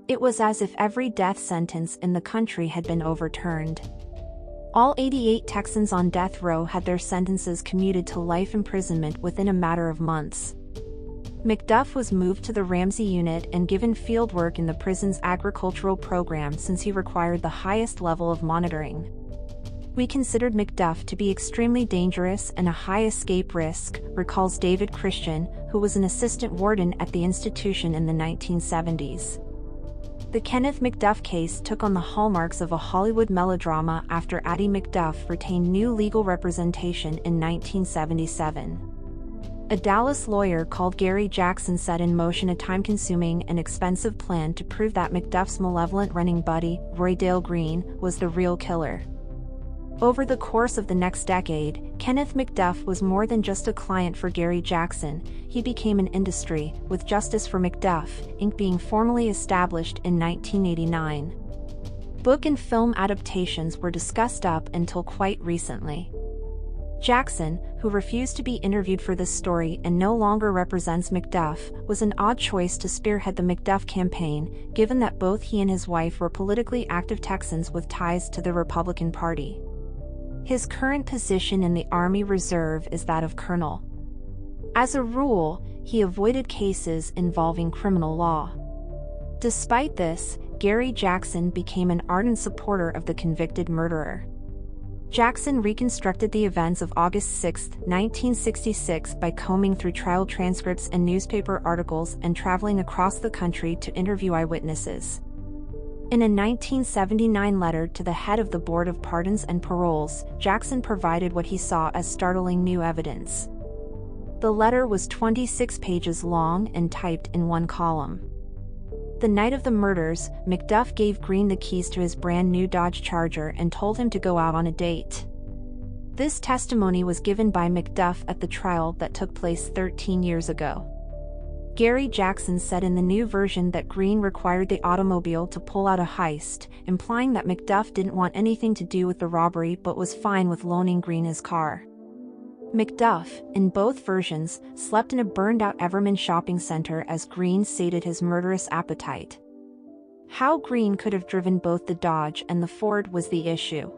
It was as if every death sentence in the country had been overturned. All 88 Texans on death row had their sentences commuted to life imprisonment within a matter of months. Macduff was moved to the Ramsey unit and given field work in the prison's agricultural program since he required the highest level of monitoring. "We considered Macduff to be extremely dangerous and a high escape risk," recalls David Christian, who was an assistant warden at the institution in the 1970s. The Kenneth Macduff case took on the hallmarks of a Hollywood melodrama after Addie Macduff retained new legal representation in 1977. A Dallas lawyer called Gary Jackson set in motion a time-consuming and expensive plan to prove that Macduff's malevolent running buddy, Roy Dale Green, was the real killer. Over the course of the next decade, Kenneth Macduff was more than just a client for Gary Jackson. He became an industry, with Justice for Macduff, Inc. being formally established in 1989. Book and film adaptations were discussed up until quite recently. Jackson, who refused to be interviewed for this story and no longer represents Macduff, was an odd choice to spearhead the Macduff campaign, given that both he and his wife were politically active Texans with ties to the Republican Party. His current position in the Army Reserve is that of colonel. As a rule, he avoided cases involving criminal law. Despite this, Gary Jackson became an ardent supporter of the convicted murderer. Jackson reconstructed the events of August 6, 1966 by combing through trial transcripts and newspaper articles and traveling across the country to interview eyewitnesses. In a 1979 letter to the head of the Board of Pardons and Paroles, Jackson provided what he saw as startling new evidence. The letter was 26 pages long and typed in one column. The night of the murders, Macduff gave Green the keys to his brand new Dodge Charger and told him to go out on a date. This testimony was given by Macduff at the trial that took place 13 years ago. Gary Jackson said in the new version that Green required the automobile to pull out a heist, implying that Macduff didn't want anything to do with the robbery but was fine with loaning Green his car. Macduff, in both versions, slept in a burned-out Everman shopping center as Green sated his murderous appetite. How Green could have driven both the Dodge and the Ford was the issue.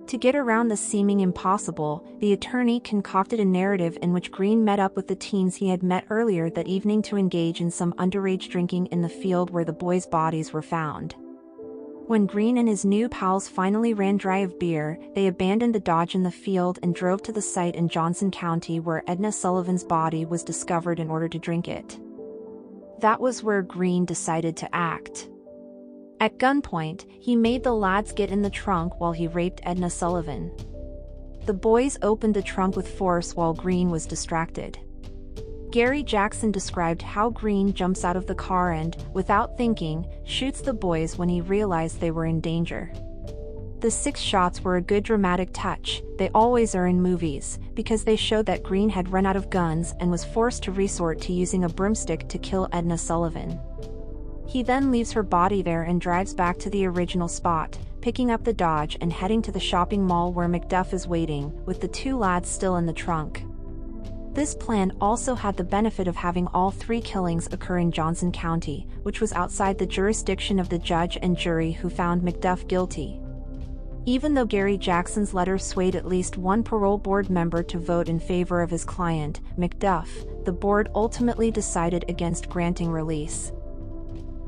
To get around the seeming impossible, the attorney concocted a narrative in which Green met up with the teens he had met earlier that evening to engage in some underage drinking in the field where the boys' bodies were found. When Green and his new pals finally ran dry of beer, they abandoned the Dodge in the field and drove to the site in Johnson County where Edna Sullivan's body was discovered in order to drink it. That was where Green decided to act. At gunpoint, he made the lads get in the trunk while he raped Edna Sullivan. The boys opened the trunk with force while Green was distracted. Gary Jackson described how Green jumps out of the car and, without thinking, shoots the boys when he realized they were in danger. The 6 shots were a good dramatic touch, they always are in movies, because they showed that Green had run out of guns and was forced to resort to using a broomstick to kill Edna Sullivan. He then leaves her body there and drives back to the original spot, picking up the Dodge and heading to the shopping mall where Macduff is waiting, with the 2 lads still in the trunk. This plan also had the benefit of having all 3 killings occur in Johnson County, which was outside the jurisdiction of the judge and jury who found Macduff guilty. Even though Gary Jackson's letter swayed at least one parole board member to vote in favor of his client, Macduff, the board ultimately decided against granting release.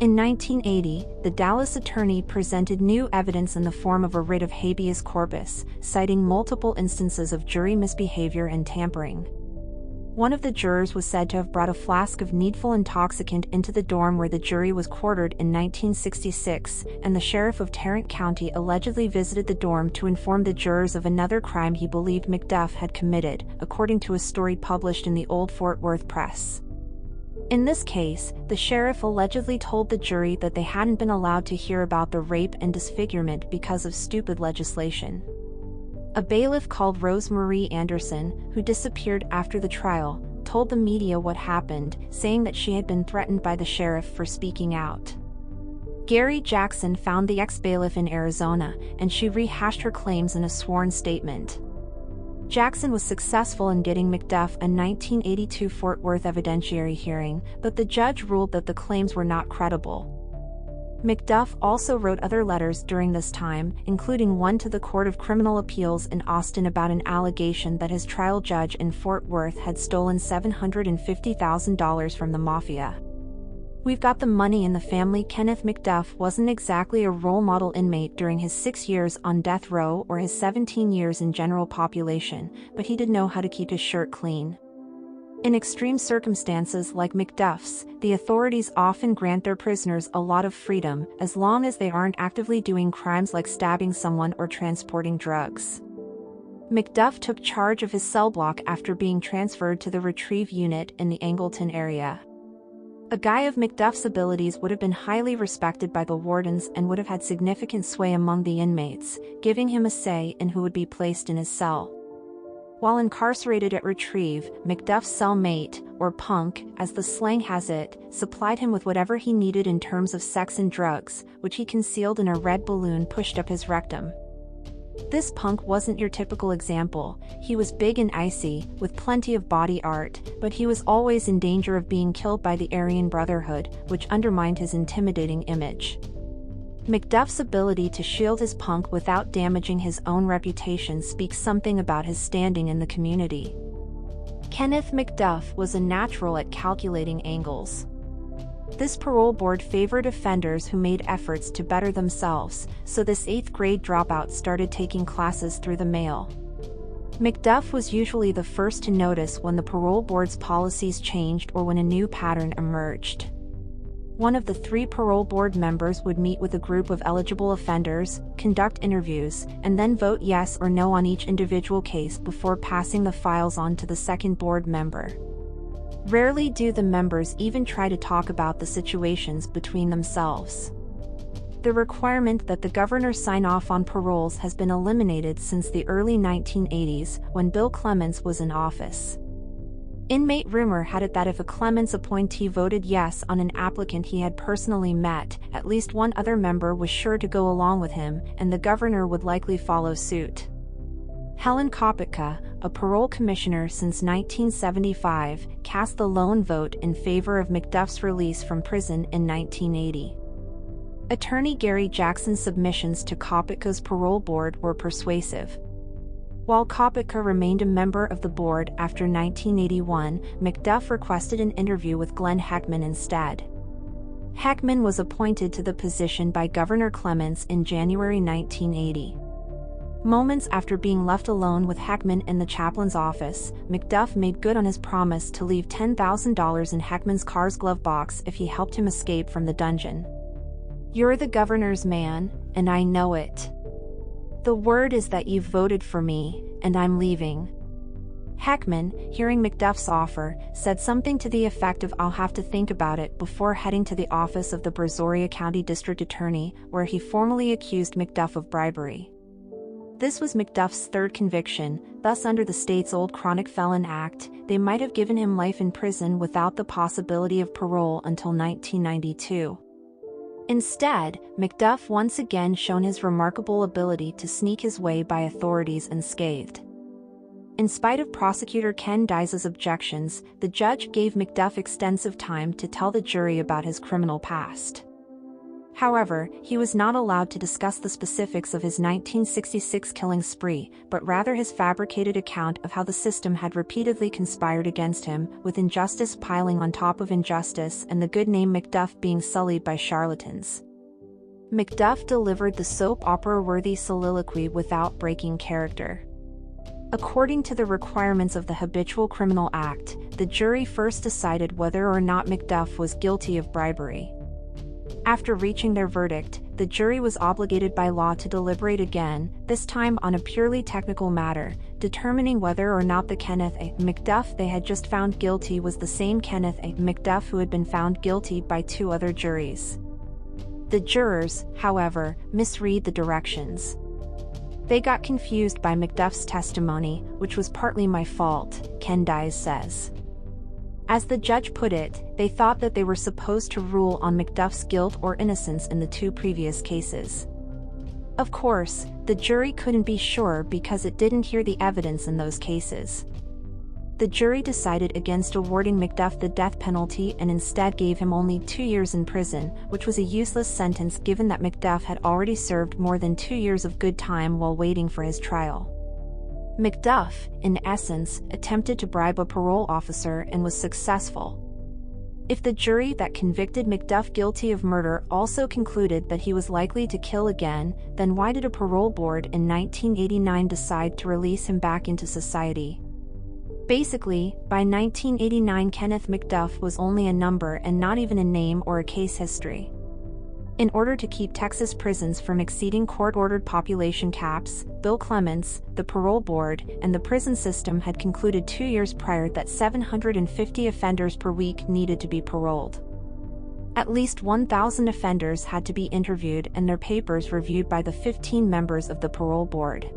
In 1980, the Dallas attorney presented new evidence in the form of a writ of habeas corpus, citing multiple instances of jury misbehavior and tampering. One of the jurors was said to have brought a flask of needful intoxicant into the dorm where the jury was quartered in 1966, and the sheriff of Tarrant County allegedly visited the dorm to inform the jurors of another crime he believed McDuff had committed, according to a story published in the Old Fort Worth Press. In this case, the sheriff allegedly told the jury that they hadn't been allowed to hear about the rape and disfigurement because of stupid legislation. A bailiff called Rose Marie Anderson, who disappeared after the trial, told the media what happened, saying that she had been threatened by the sheriff for speaking out. Gary Jackson found the ex-bailiff in Arizona, and she rehashed her claims in a sworn statement. Jackson was successful in getting McDuff a 1982 Fort Worth evidentiary hearing, but the judge ruled that the claims were not credible. McDuff also wrote other letters during this time, including one to the Court of Criminal Appeals in Austin about an allegation that his trial judge in Fort Worth had stolen $750,000 from the mafia. "We've got the money in the family." Kenneth McDuff wasn't exactly a role model inmate during his 6 years on death row or his 17 years in general population, but he did know how to keep his shirt clean. In extreme circumstances like McDuff's, the authorities often grant their prisoners a lot of freedom, as long as they aren't actively doing crimes like stabbing someone or transporting drugs. McDuff took charge of his cell block after being transferred to the retrieve unit in the Angleton area. A guy of McDuff's abilities would have been highly respected by the wardens and would have had significant sway among the inmates, giving him a say in who would be placed in his cell. While incarcerated at Retrieve, McDuff's cellmate, or punk, as the slang has it, supplied him with whatever he needed in terms of sex and drugs, which he concealed in a red balloon pushed up his rectum. This punk wasn't your typical example. He was big and icy, with plenty of body art, but he was always in danger of being killed by the Aryan Brotherhood, which undermined his intimidating image. McDuff's ability to shield his punk without damaging his own reputation speaks something about his standing in the community. Kenneth McDuff was a natural at calculating angles. This parole board favored offenders who made efforts to better themselves, so this 8th grade dropout started taking classes through the mail. McDuff was usually the first to notice when the parole board's policies changed or when a new pattern emerged. One of the 3 parole board members would meet with a group of eligible offenders, conduct interviews, and then vote yes or no on each individual case before passing the files on to the second board member. Rarely do the members even try to talk about the situations between themselves. The requirement that the governor sign off on paroles has been eliminated since the early 1980s, when Bill Clements was in office. Inmate rumor had it that if a Clements appointee voted yes on an applicant he had personally met, at least one other member was sure to go along with him, and the governor would likely follow suit. Helen Kopitka, a parole commissioner since 1975, cast the lone vote in favor of McDuff's release from prison in 1980. Attorney Gary Jackson's submissions to Kopitka's parole board were persuasive. While Kopitka remained a member of the board after 1981, McDuff requested an interview with Glenn Heckman instead. Heckman was appointed to the position by Governor Clements in January 1980. Moments after being left alone with Heckman in the chaplain's office, McDuff made good on his promise to leave $10,000 in Heckman's car's glove box if he helped him escape from the dungeon. "You're the governor's man, and I know it. The word is that you've voted for me, and I'm leaving." Heckman, hearing McDuff's offer, said something to the effect of "I'll have to think about it" before heading to the office of the Brazoria County District Attorney, where he formally accused McDuff of bribery. This was McDuff's 3rd conviction, thus under the state's old Chronic Felon Act, they might have given him life in prison without the possibility of parole until 1992. Instead, McDuff once again shown his remarkable ability to sneak his way by authorities unscathed. In spite of prosecutor Ken Dice's objections, the judge gave McDuff extensive time to tell the jury about his criminal past. However, he was not allowed to discuss the specifics of his 1966 killing spree, but rather his fabricated account of how the system had repeatedly conspired against him, with injustice piling on top of injustice and the good name McDuff being sullied by charlatans. McDuff delivered the soap opera-worthy soliloquy without breaking character. According to the requirements of the Habitual Criminal Act, the jury first decided whether or not McDuff was guilty of bribery. After reaching their verdict, the jury was obligated by law to deliberate again, this time on a purely technical matter, determining whether or not the Kenneth A. McDuff they had just found guilty was the same Kenneth A. McDuff who had been found guilty by 2 other juries. The jurors, however, misread the directions. They got confused by McDuff's testimony, which was partly my fault, Ken Dyes says. As the judge put it, they thought that they were supposed to rule on McDuff's guilt or innocence in the 2 previous cases. Of course, the jury couldn't be sure because it didn't hear the evidence in those cases. The jury decided against awarding McDuff the death penalty and instead gave him only 2 years in prison, which was a useless sentence given that McDuff had already served more than 2 years of good time while waiting for his trial. McDuff, in essence, attempted to bribe a parole officer and was successful. If the jury that convicted McDuff guilty of murder also concluded that he was likely to kill again, then why did a parole board in 1989 decide to release him back into society? Basically, by 1989 Kenneth McDuff was only a number and not even a name or a case history. In order to keep Texas prisons from exceeding court-ordered population caps, Bill Clements, the parole board, and the prison system had concluded 2 years prior that 750 offenders per week needed to be paroled. At least 1,000 offenders had to be interviewed and their papers reviewed by the 15 members of the parole board.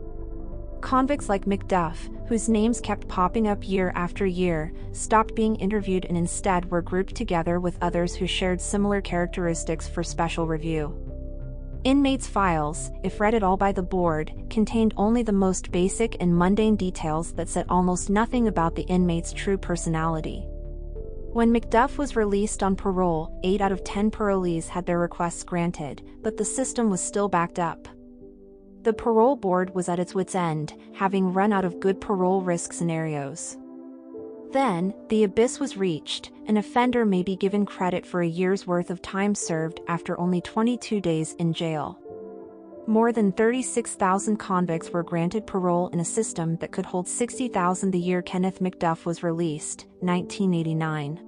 Convicts like McDuff, whose names kept popping up year after year, stopped being interviewed and instead were grouped together with others who shared similar characteristics for special review. Inmates' files, if read at all by the board, contained only the most basic and mundane details that said almost nothing about the inmate's true personality. When McDuff was released on parole, 8 out of 10 parolees had their requests granted, but the system was still backed up. The parole board was at its wit's end, having run out of good parole risk scenarios. Then, the abyss was reached. An offender may be given credit for a year's worth of time served after only 22 days in jail. More than 36,000 convicts were granted parole in a system that could hold 60,000 the year Kenneth McDuff was released, 1989.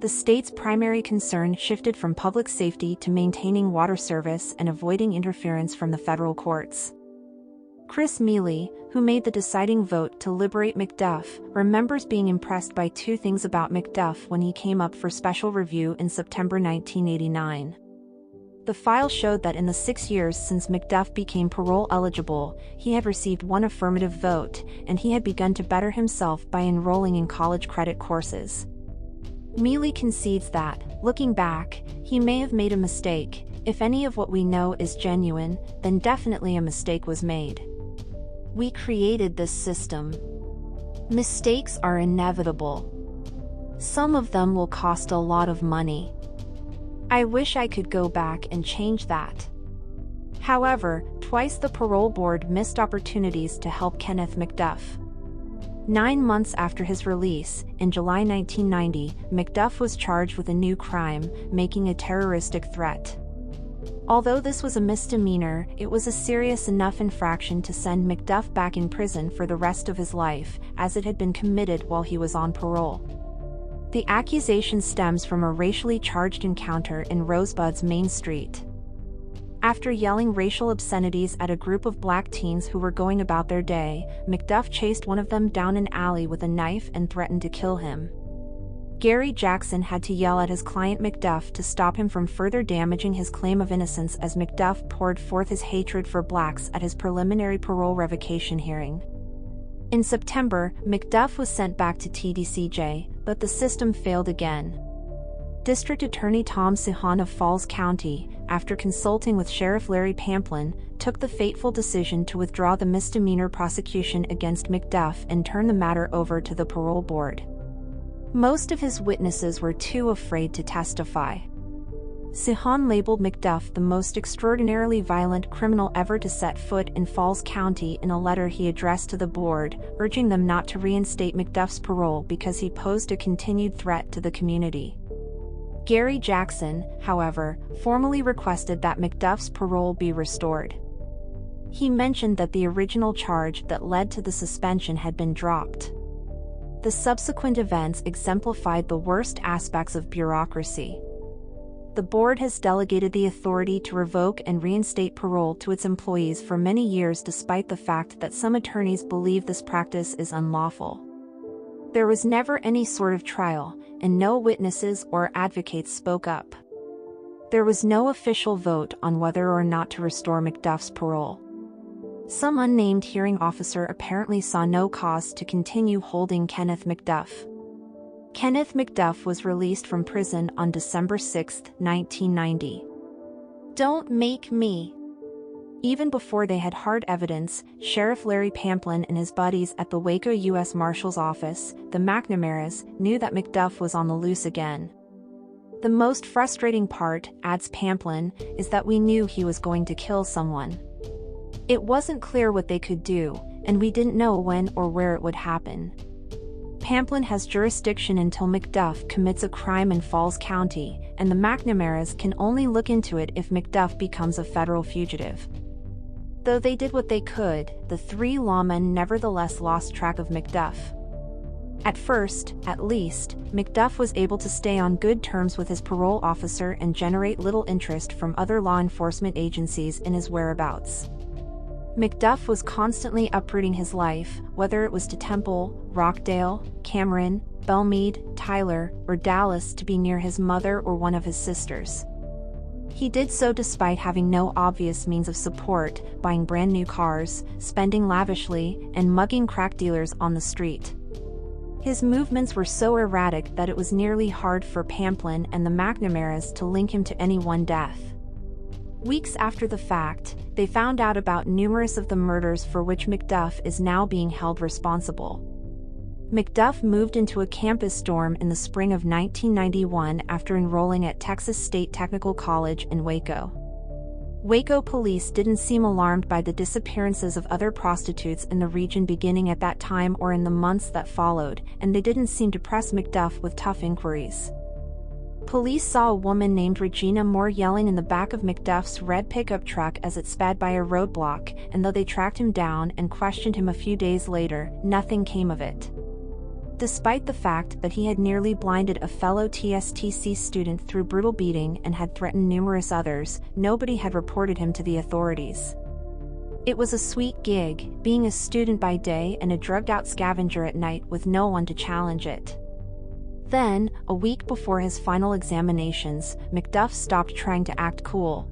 The state's primary concern shifted from public safety to maintaining water service and avoiding interference from the federal courts. Chris Mealy, who made the deciding vote to liberate McDuff, remembers being impressed by 2 things about McDuff when he came up for special review in September 1989. The file showed that in the 6 years since McDuff became parole eligible, he had received 1 affirmative vote, and he had begun to better himself by enrolling in college credit courses. Mealy concedes that, looking back, he may have made a mistake. If any of what we know is genuine, then definitely a mistake was made. We created this system. Mistakes are inevitable. Some of them will cost a lot of money. I wish I could go back and change that. However, twice the parole board missed opportunities to help Kenneth McDuff. 9 months after his release, in July 1990, McDuff was charged with a new crime, making a terroristic threat. Although this was a misdemeanor, it was a serious enough infraction to send McDuff back in prison for the rest of his life, as it had been committed while he was on parole. The accusation stems from a racially charged encounter in Rosebud's Main Street. After yelling racial obscenities at a group of black teens who were going about their day, McDuff chased one of them down an alley with a knife and threatened to kill him. Gary Jackson had to yell at his client McDuff to stop him from further damaging his claim of innocence as McDuff poured forth his hatred for blacks at his preliminary parole revocation hearing. In September, McDuff was sent back to TDCJ, but the system failed again. District Attorney Tom Sihan of Falls County, after consulting with Sheriff Larry Pamplin, took the fateful decision to withdraw the misdemeanor prosecution against McDuff and turn the matter over to the parole board. Most of his witnesses were too afraid to testify. Sihan labeled McDuff the most extraordinarily violent criminal ever to set foot in Falls County in a letter he addressed to the board, urging them not to reinstate McDuff's parole because he posed a continued threat to the community. Gary Jackson, however, formally requested that McDuff's parole be restored. He mentioned that the original charge that led to the suspension had been dropped. The subsequent events exemplified the worst aspects of bureaucracy. The board has delegated the authority to revoke and reinstate parole to its employees for many years, despite the fact that some attorneys believe this practice is unlawful. There was never any sort of trial, and no witnesses or advocates spoke up. There was no official vote on whether or not to restore McDuff's parole. Some unnamed hearing officer apparently saw no cause to continue holding Kenneth McDuff. Kenneth McDuff was released from prison on December 6, 1990. Don't make me. Even before they had hard evidence, Sheriff Larry Pamplin and his buddies at the Waco U.S. Marshal's Office, the McNamaras, knew that McDuff was on the loose again. The most frustrating part, adds Pamplin, is that we knew he was going to kill someone. It wasn't clear what they could do, and we didn't know when or where it would happen. Pamplin has jurisdiction until McDuff commits a crime in Falls County, and the McNamaras can only look into it if McDuff becomes a federal fugitive. Though they did what they could, the three lawmen nevertheless lost track of McDuff. At first, at least, McDuff was able to stay on good terms with his parole officer and generate little interest from other law enforcement agencies in his whereabouts. McDuff was constantly uprooting his life, whether it was to Temple, Rockdale, Cameron, Belmead, Tyler, or Dallas, to be near his mother or one of his sisters. He did so despite having no obvious means of support, buying brand new cars, spending lavishly, and mugging crack dealers on the street. His movements were so erratic that it was nearly hard for Pamplin and the McNamaras to link him to any one death. Weeks after the fact, they found out about numerous of the murders for which McDuff is now being held responsible. McDuff moved into a campus dorm in the spring of 1991 after enrolling at Texas State Technical College in Waco. Waco police didn't seem alarmed by the disappearances of other prostitutes in the region beginning at that time or in the months that followed, and they didn't seem to press McDuff with tough inquiries. Police saw a woman named Regina Moore yelling in the back of McDuff's red pickup truck as it sped by a roadblock, and though they tracked him down and questioned him a few days later, nothing came of it. Despite the fact that he had nearly blinded a fellow TSTC student through brutal beating and had threatened numerous others, nobody had reported him to the authorities. It was a sweet gig, being a student by day and a drugged-out scavenger at night with no one to challenge it. Then, a week before his final examinations, McDuff stopped trying to act cool.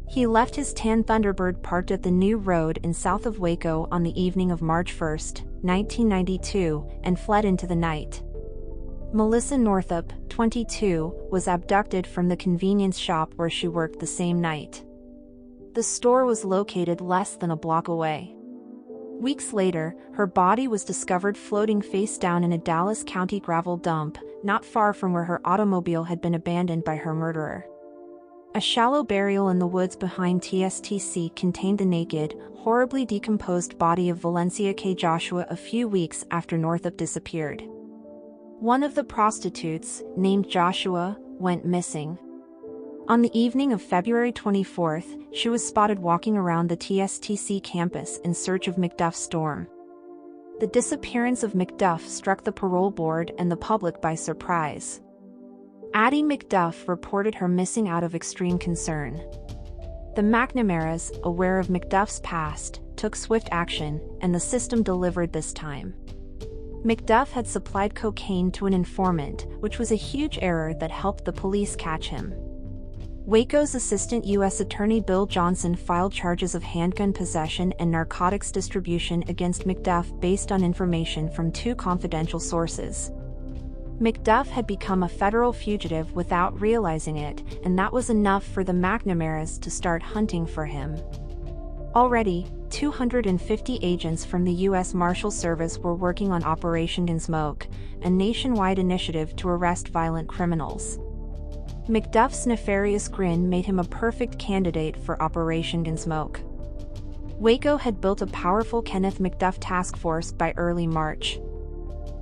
He left his tan Thunderbird parked at the New Road in south of Waco on the evening of March 1, 1992, and fled into the night. Melissa Northup, 22, was abducted from the convenience shop where she worked the same night. The store was located less than a block away. Weeks later, her body was discovered floating face down in a Dallas County gravel dump, not far from where her automobile had been abandoned by her murderer. A shallow burial in the woods behind TSTC contained the naked, horribly decomposed body of Valencia K. Joshua a few weeks after Northup disappeared. One of the prostitutes, named Joshua, went missing. On the evening of February 24, she was spotted walking around the TSTC campus in search of McDuff's dorm. The disappearance of McDuff struck the parole board and the public by surprise. Addie McDuff reported her missing out of extreme concern. The McNamaras, aware of McDuff's past, took swift action, and the system delivered this time. McDuff had supplied cocaine to an informant, which was a huge error that helped the police catch him. Waco's Assistant U.S. Attorney Bill Johnson filed charges of handgun possession and narcotics distribution against McDuff based on information from two confidential sources. McDuff had become a federal fugitive without realizing it, and that was enough for the McNamaras to start hunting for him. Already, 250 agents from the U.S. Marshal Service were working on Operation Gunsmoke, a nationwide initiative to arrest violent criminals. McDuff's nefarious grin made him a perfect candidate for Operation Gunsmoke. Waco had built a powerful Kenneth McDuff task force by early March.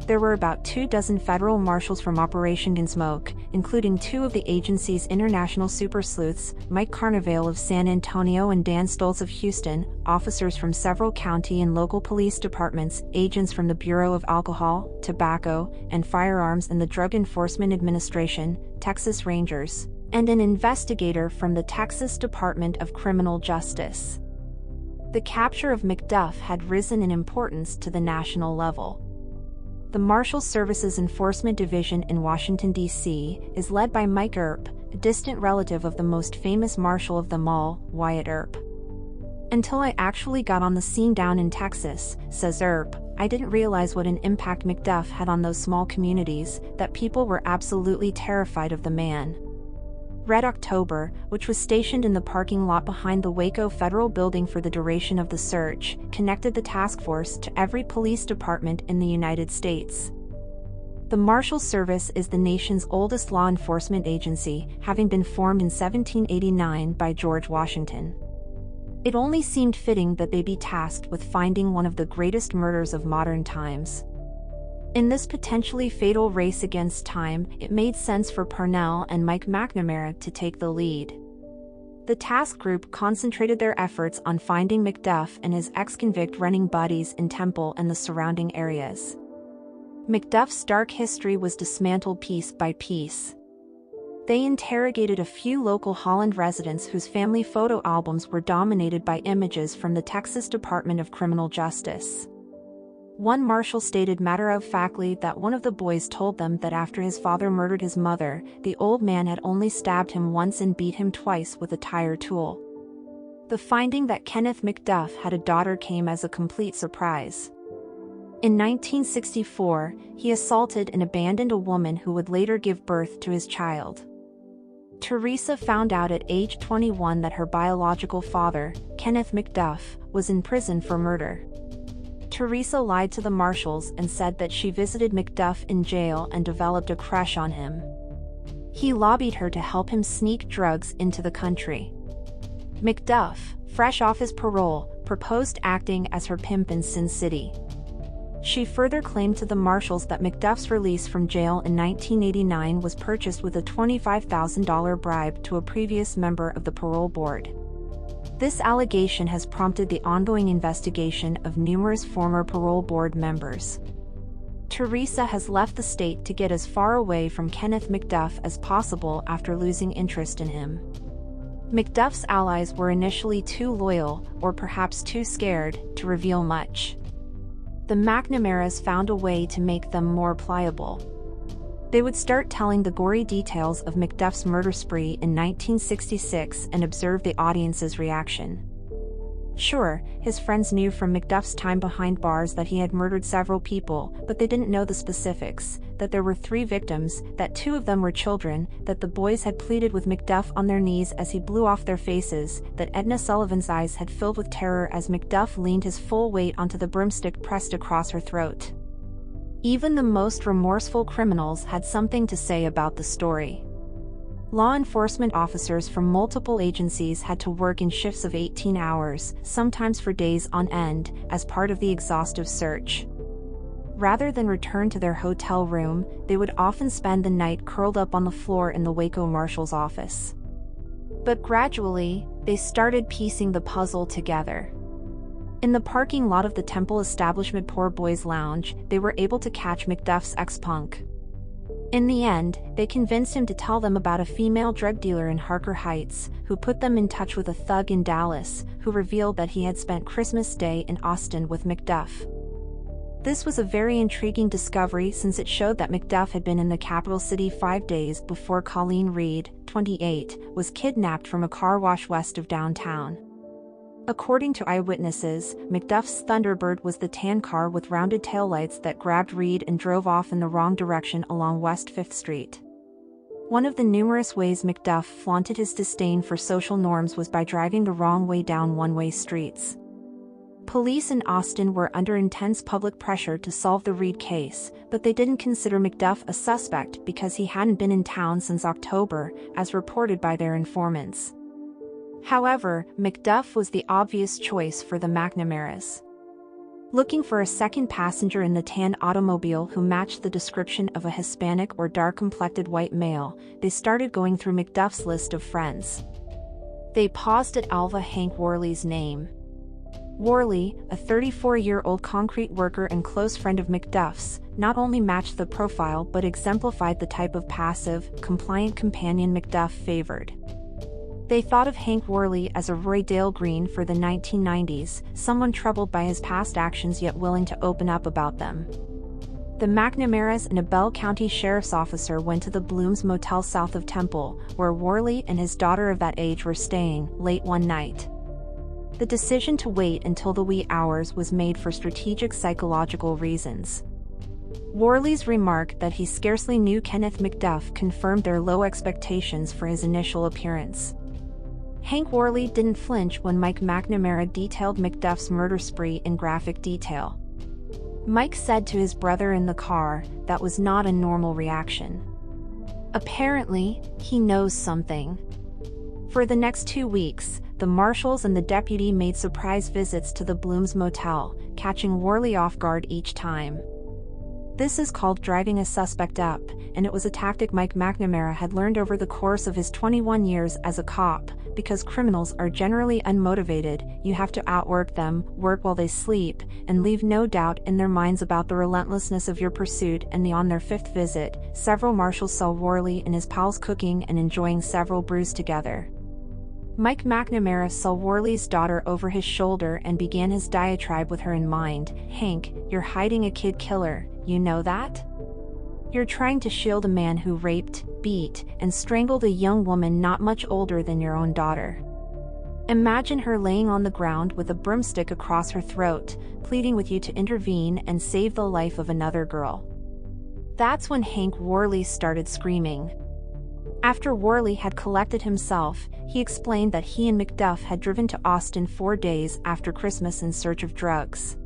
There were about 24 federal marshals from Operation Gunsmoke, including two of the agency's international super sleuths, Mike Carnevale of San Antonio and Dan Stoltz of Houston, officers from several county and local police departments, agents from the Bureau of Alcohol, Tobacco, and Firearms and the Drug Enforcement Administration, Texas Rangers, and an investigator from the Texas Department of Criminal Justice. The capture of McDuff had risen in importance to the national level. The Marshal Service's Enforcement Division in Washington, D.C., is led by Mike Earp, a distant relative of the most famous marshal of them all, Wyatt Earp. "Until I actually got on the scene down in Texas," says Earp, "I didn't realize what an impact McDuff had on those small communities, that people were absolutely terrified of the man." Red October, which was stationed in the parking lot behind the Waco Federal Building for the duration of the search, connected the task force to every police department in the United States. The Marshal Service is the nation's oldest law enforcement agency, having been formed in 1789 by George Washington. It only seemed fitting that they be tasked with finding one of the greatest murders of modern times. In this potentially fatal race against time, it made sense for Parnell and Mike McNamara to take the lead. The task group concentrated their efforts on finding McDuff and his ex-convict running buddies in Temple and the surrounding areas. McDuff's dark history was dismantled piece by piece. They interrogated a few local Holland residents whose family photo albums were dominated by images from the Texas Department of Criminal Justice. One marshal stated matter-of-factly that one of the boys told them that after his father murdered his mother, the old man had only stabbed him once and beat him twice with a tire tool. The finding that Kenneth McDuff had a daughter came as a complete surprise. In 1964, he assaulted and abandoned a woman who would later give birth to his child. Teresa found out at age 21 that her biological father, Kenneth McDuff, was in prison for murder. Teresa lied to the marshals and said that she visited McDuff in jail and developed a crush on him. He lobbied her to help him sneak drugs into the country. McDuff, fresh off his parole, proposed acting as her pimp in Sin City. She further claimed to the marshals that McDuff's release from jail in 1989 was purchased with a $25,000 bribe to a previous member of the parole board. This allegation has prompted the ongoing investigation of numerous former parole board members. Teresa has left the state to get as far away from Kenneth McDuff as possible after losing interest in him. McDuff's allies were initially too loyal, or perhaps too scared, to reveal much. The McNamaras found a way to make them more pliable. They would start telling the gory details of McDuff's murder spree in 1966 and observe the audience's reaction. Sure, his friends knew from McDuff's time behind bars that he had murdered several people, but they didn't know the specifics, that there were 3 victims, that 2 of them were children, that the boys had pleaded with McDuff on their knees as he blew off their faces, that Edna Sullivan's eyes had filled with terror as McDuff leaned his full weight onto the broomstick pressed across her throat. Even the most remorseful criminals had something to say about the story. Law enforcement officers from multiple agencies had to work in shifts of 18 hours, sometimes for days on end, as part of the exhaustive search. Rather than return to their hotel room, they would often spend the night curled up on the floor in the Waco Marshal's office. But gradually, they started piecing the puzzle together. In the parking lot of the Temple establishment Poor Boys Lounge, they were able to catch McDuff's ex-punk. In the end, they convinced him to tell them about a female drug dealer in Harker Heights, who put them in touch with a thug in Dallas, who revealed that he had spent Christmas Day in Austin with McDuff. This was a very intriguing discovery since it showed that McDuff had been in the capital city 5 days before Colleen Reed, 28, was kidnapped from a car wash west of downtown. According to eyewitnesses, McDuff's Thunderbird was the tan car with rounded taillights that grabbed Reed and drove off in the wrong direction along West 5th Street. One of the numerous ways McDuff flaunted his disdain for social norms was by driving the wrong way down one-way streets. Police in Austin were under intense public pressure to solve the Reed case, but they didn't consider McDuff a suspect because he hadn't been in town since October, as reported by their informants. However, McDuff was the obvious choice for the McNamaras. Looking for a second passenger in the tan automobile who matched the description of a Hispanic or dark-complected white male, they started going through McDuff's list of friends. They paused at Alva Hank Worley's name. Worley, a 34-year-old concrete worker and close friend of McDuff's, not only matched the profile but exemplified the type of passive, compliant companion McDuff favored. They thought of Hank Worley as a Roy Dale Green for the 1990s, someone troubled by his past actions yet willing to open up about them. The McNamara's and a Bell County Sheriff's officer went to the Blooms Motel south of Temple, where Worley and his daughter of that age were staying, late one night. The decision to wait until the wee hours was made for strategic psychological reasons. Worley's remark that he scarcely knew Kenneth McDuff confirmed their low expectations for his initial appearance. Hank Worley didn't flinch when Mike McNamara detailed McDuff's murder spree in graphic detail. Mike said to his brother in the car, that was not a normal reaction. Apparently, he knows something. For the next 2 weeks, the marshals and the deputy made surprise visits to the Blooms Motel, catching Worley off guard each time. This is called driving a suspect up, and it was a tactic Mike McNamara had learned over the course of his 21 years as a cop. Because criminals are generally unmotivated, you have to outwork them, work while they sleep, and leave no doubt in their minds about the relentlessness of your pursuit. And on their 5th visit, several marshals saw Worley and his pals cooking and enjoying several brews together. Mike McNamara saw Worley's daughter over his shoulder and began his diatribe with her in mind. Hank, you're hiding a kid killer, you know that? You're trying to shield a man who raped, beat, and strangled a young woman not much older than your own daughter. Imagine her laying on the ground with a broomstick across her throat, pleading with you to intervene and save the life of another girl. That's when Hank Worley started screaming. After Worley had collected himself, he explained that he and McDuff had driven to Austin 4 days after Christmas in search of drugs.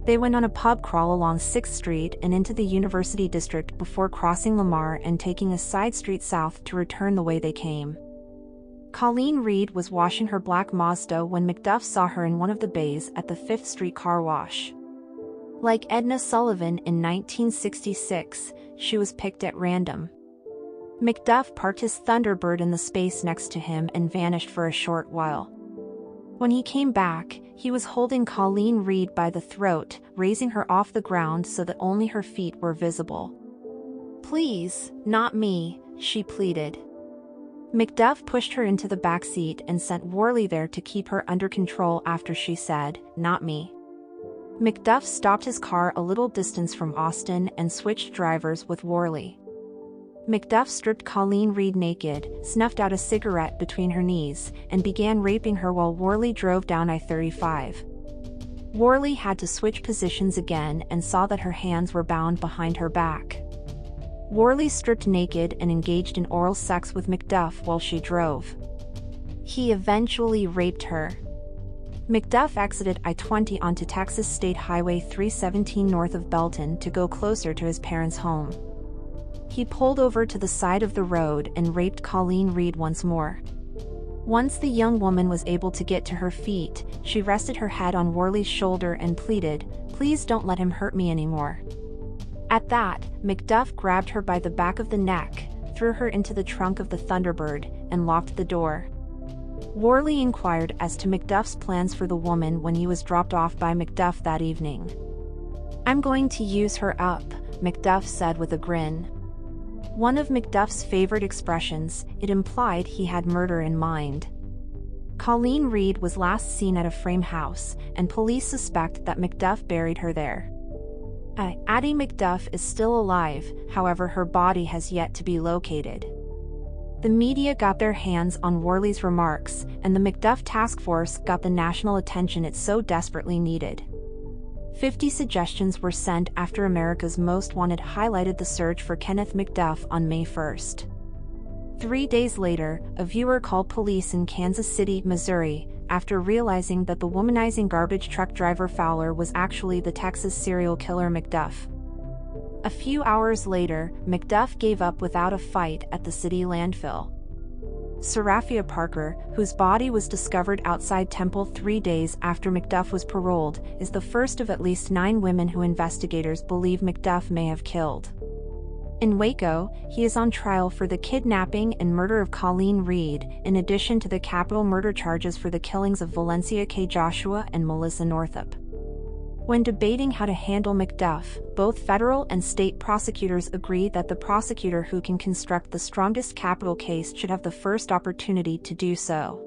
They went on a pub crawl along 6th Street and into the University District before crossing Lamar and taking a side street south to return the way they came. Colleen Reed was washing her black Mazda when McDuff saw her in one of the bays at the 5th Street car wash. Like Edna Sullivan in 1966, she was picked at random. McDuff parked his Thunderbird in the space next to him and vanished for a short while. When he came back, he was holding Colleen Reed by the throat, raising her off the ground so that only her feet were visible. "Please, not me," she pleaded. McDuff pushed her into the back seat and sent Worley there to keep her under control after she said, "Not me." McDuff stopped his car a little distance from Austin and switched drivers with Worley. McDuff stripped Colleen Reed naked, snuffed out a cigarette between her knees, and began raping her while Worley drove down I-35. Worley had to switch positions again and saw that her hands were bound behind her back. Worley stripped naked and engaged in oral sex with McDuff while she drove. He eventually raped her. McDuff exited I-20 onto Texas State Highway 317 north of Belton to go closer to his parents' home. He pulled over to the side of the road and raped Colleen Reed once more. Once the young woman was able to get to her feet, she rested her head on Worley's shoulder and pleaded, "Please don't let him hurt me anymore." At that, McDuff grabbed her by the back of the neck, threw her into the trunk of the Thunderbird, and locked the door. Worley inquired as to McDuff's plans for the woman when he was dropped off by McDuff that evening. "I'm going to use her up," McDuff said with a grin. One of McDuff's favorite expressions, it implied he had murder in mind. Colleen Reed was last seen at a frame house, and police suspect that McDuff buried her there. Addie McDuff is still alive, however her body has yet to be located. The media got their hands on Worley's remarks, and the McDuff task force got the national attention it so desperately needed. 50 suggestions were sent after America's Most Wanted highlighted the search for Kenneth McDuff on May 1st. 3 days later, a viewer called police in Kansas City, Missouri, after realizing that the womanizing garbage truck driver Fowler was actually the Texas serial killer McDuff. A few hours later, McDuff gave up without a fight at the city landfill. Seraphia Parker, whose body was discovered outside Temple 3 days after McDuff was paroled, is the first of at least 9 women who investigators believe McDuff may have killed. In Waco, he is on trial for the kidnapping and murder of Colleen Reed, in addition to the capital murder charges for the killings of Valencia K. Joshua and Melissa Northup. When debating how to handle McDuff, both federal and state prosecutors agree that the prosecutor who can construct the strongest capital case should have the first opportunity to do so.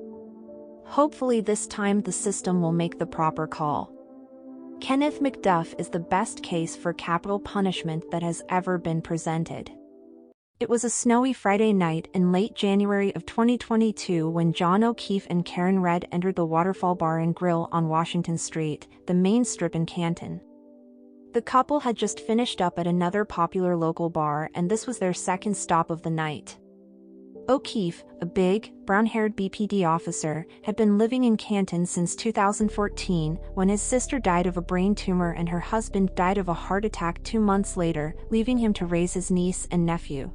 Hopefully this time the system will make the proper call. Kenneth McDuff is the best case for capital punishment that has ever been presented. It was a snowy Friday night in late January of 2022 when John O'Keefe and Karen Redd entered the Waterfall Bar and Grill on Washington Street, the main strip in Canton. The couple had just finished up at another popular local bar, and this was their second stop of the night. O'Keefe, a big, brown-haired BPD officer, had been living in Canton since 2014 when his sister died of a brain tumor and her husband died of a heart attack 2 months later, leaving him to raise his niece and nephew.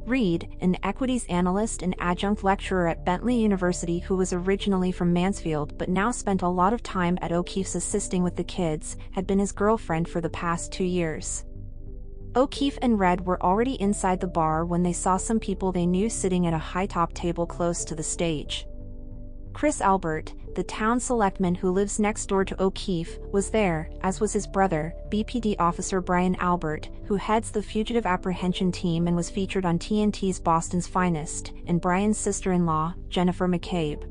Reed, an equities analyst and adjunct lecturer at Bentley University who was originally from Mansfield but now spent a lot of time at O'Keefe's assisting with the kids, had been his girlfriend for the past 2 years. O'Keefe and Redd were already inside the bar when they saw some people they knew sitting at a high-top table close to the stage. Chris Albert, the town selectman who lives next door to O'Keefe, was there, as was his brother, BPD officer Brian Albert, who heads the fugitive apprehension team and was featured on TNT's Boston's Finest, and Brian's sister-in-law, Jennifer McCabe.